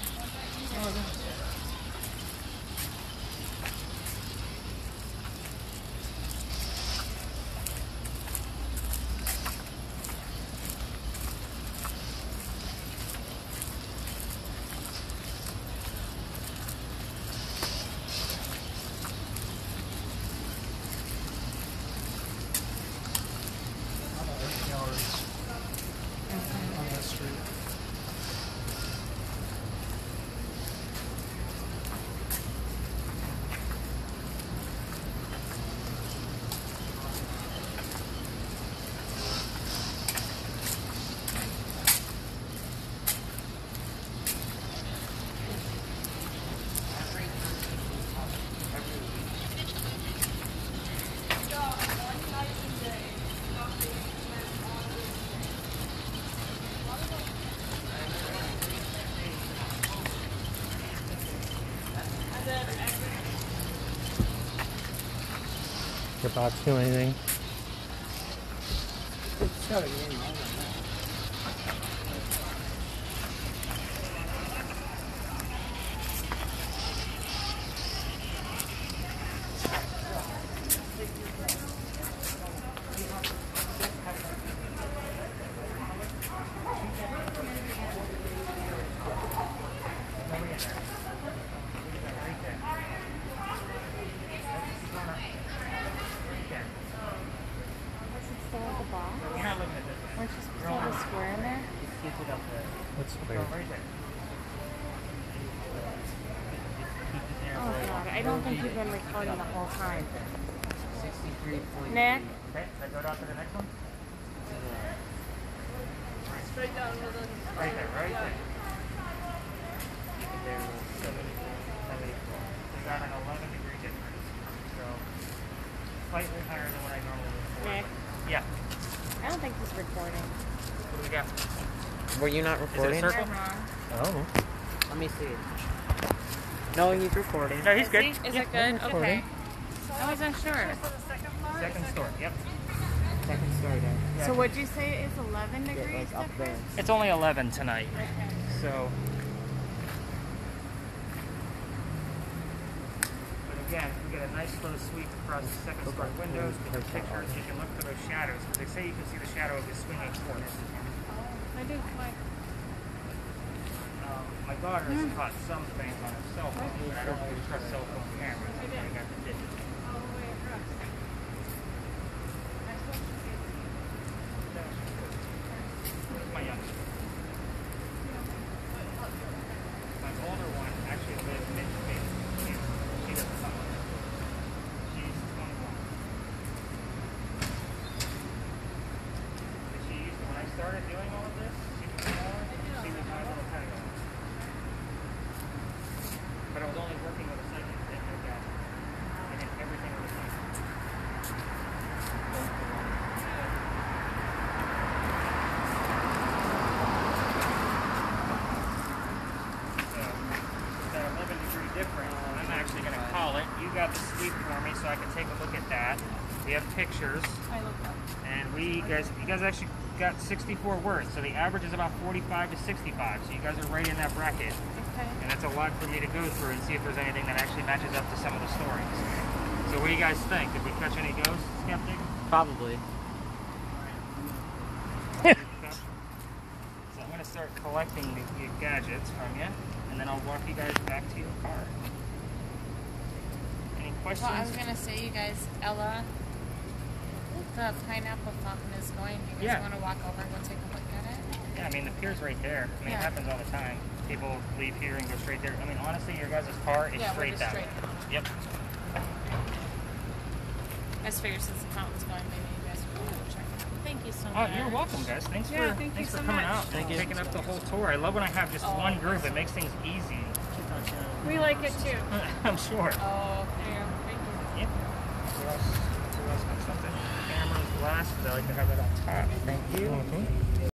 S7: Your box do anything?
S5: It's got a game on it.
S4: Still at the box?
S1: You're not looking at this.
S4: Weren't you supposed to have a square in there?
S1: Keep it up there.
S7: What's
S1: Go
S7: square?
S1: right there. Keep it there.
S4: Oh god, I don't think you've been recording the whole time.
S6: 63.3.
S4: Nick?
S1: Okay, should I go down to the next one?
S3: Straight down with it.
S1: Right there, right there. Keep it there, 74. We got an 11-degree difference. So, slightly higher than what I normally would.
S4: Nick?
S1: Yeah.
S4: I don't think he's recording.
S1: What do we got?
S6: Were you not recording?
S1: circle?
S4: I'm wrong.
S7: Oh.
S6: Let me see. No, he's recording.
S1: No, he's good.
S4: Is it good? Okay. I wasn't sure.
S1: Second story, yep.
S6: Second story there.
S4: So what'd you say is 11
S6: Yeah,
S4: degrees
S6: like up there.
S4: difference?
S1: It's only 11 tonight.
S4: Okay.
S1: So, but again, we get a nice slow sweep across the second story windows. With the pictures, you can look for those shadows because they say you can see the shadow of the swinging horse.
S4: I do.
S1: My daughter has caught some things on her cell phone, but I don't always trust cell phone cameras. I got the digital. My youngest. My older one actually lives mid-state. She doesn't come with us. She's 21. But she used to, when I started doing all of this, she was smaller, she was my little Pentagon. But I was only working with a second thing like that. I did everything with a second. That 11-degree difference, I'm actually going to call it. You got the sweep for me so I can take a look at that. We have pictures.
S4: I looked up.
S1: And you guys actually got 64 words. So the average is about 45 to 65. So you guys are right in that bracket.
S4: Okay.
S1: And that's a lot for me to go through and see if there's anything that actually matches up to some of the stories. So what do you guys think? Did we catch any ghosts, Skeptic?
S6: Probably.
S1: So I'm going to start collecting the gadgets from you, and then I'll walk you guys back to your car. Any questions?
S4: Well, I was gonna say, you guys, Ella, the pineapple fountain is going. Do you guys want to walk over and go take a look at it?
S1: Yeah, I mean, the pier's right there. I mean,
S4: Yeah.
S1: it happens all the time. People leave here and go straight there. I mean, honestly, your guys' car is
S4: Yeah, we're
S1: straight
S4: just
S1: that
S4: straight
S1: way.
S4: down.
S1: Yep.
S4: I just figured since the fountain's going, maybe you guys would want to check it out. Thank you so
S1: Oh,
S4: much.
S1: you're welcome, guys. Thanks
S4: Yeah,
S1: for
S4: thank you
S1: thanks for
S4: so
S1: coming
S4: much.
S1: out.
S6: Thank you.
S1: Taking up the whole tour. I love when I have just one group. It makes things easy.
S4: We like it too.
S1: I'm sure.
S4: Oh, yeah. Thank you.
S1: Yep. Who else got something? Cameras, glasses. I like to have that on top. Thank you.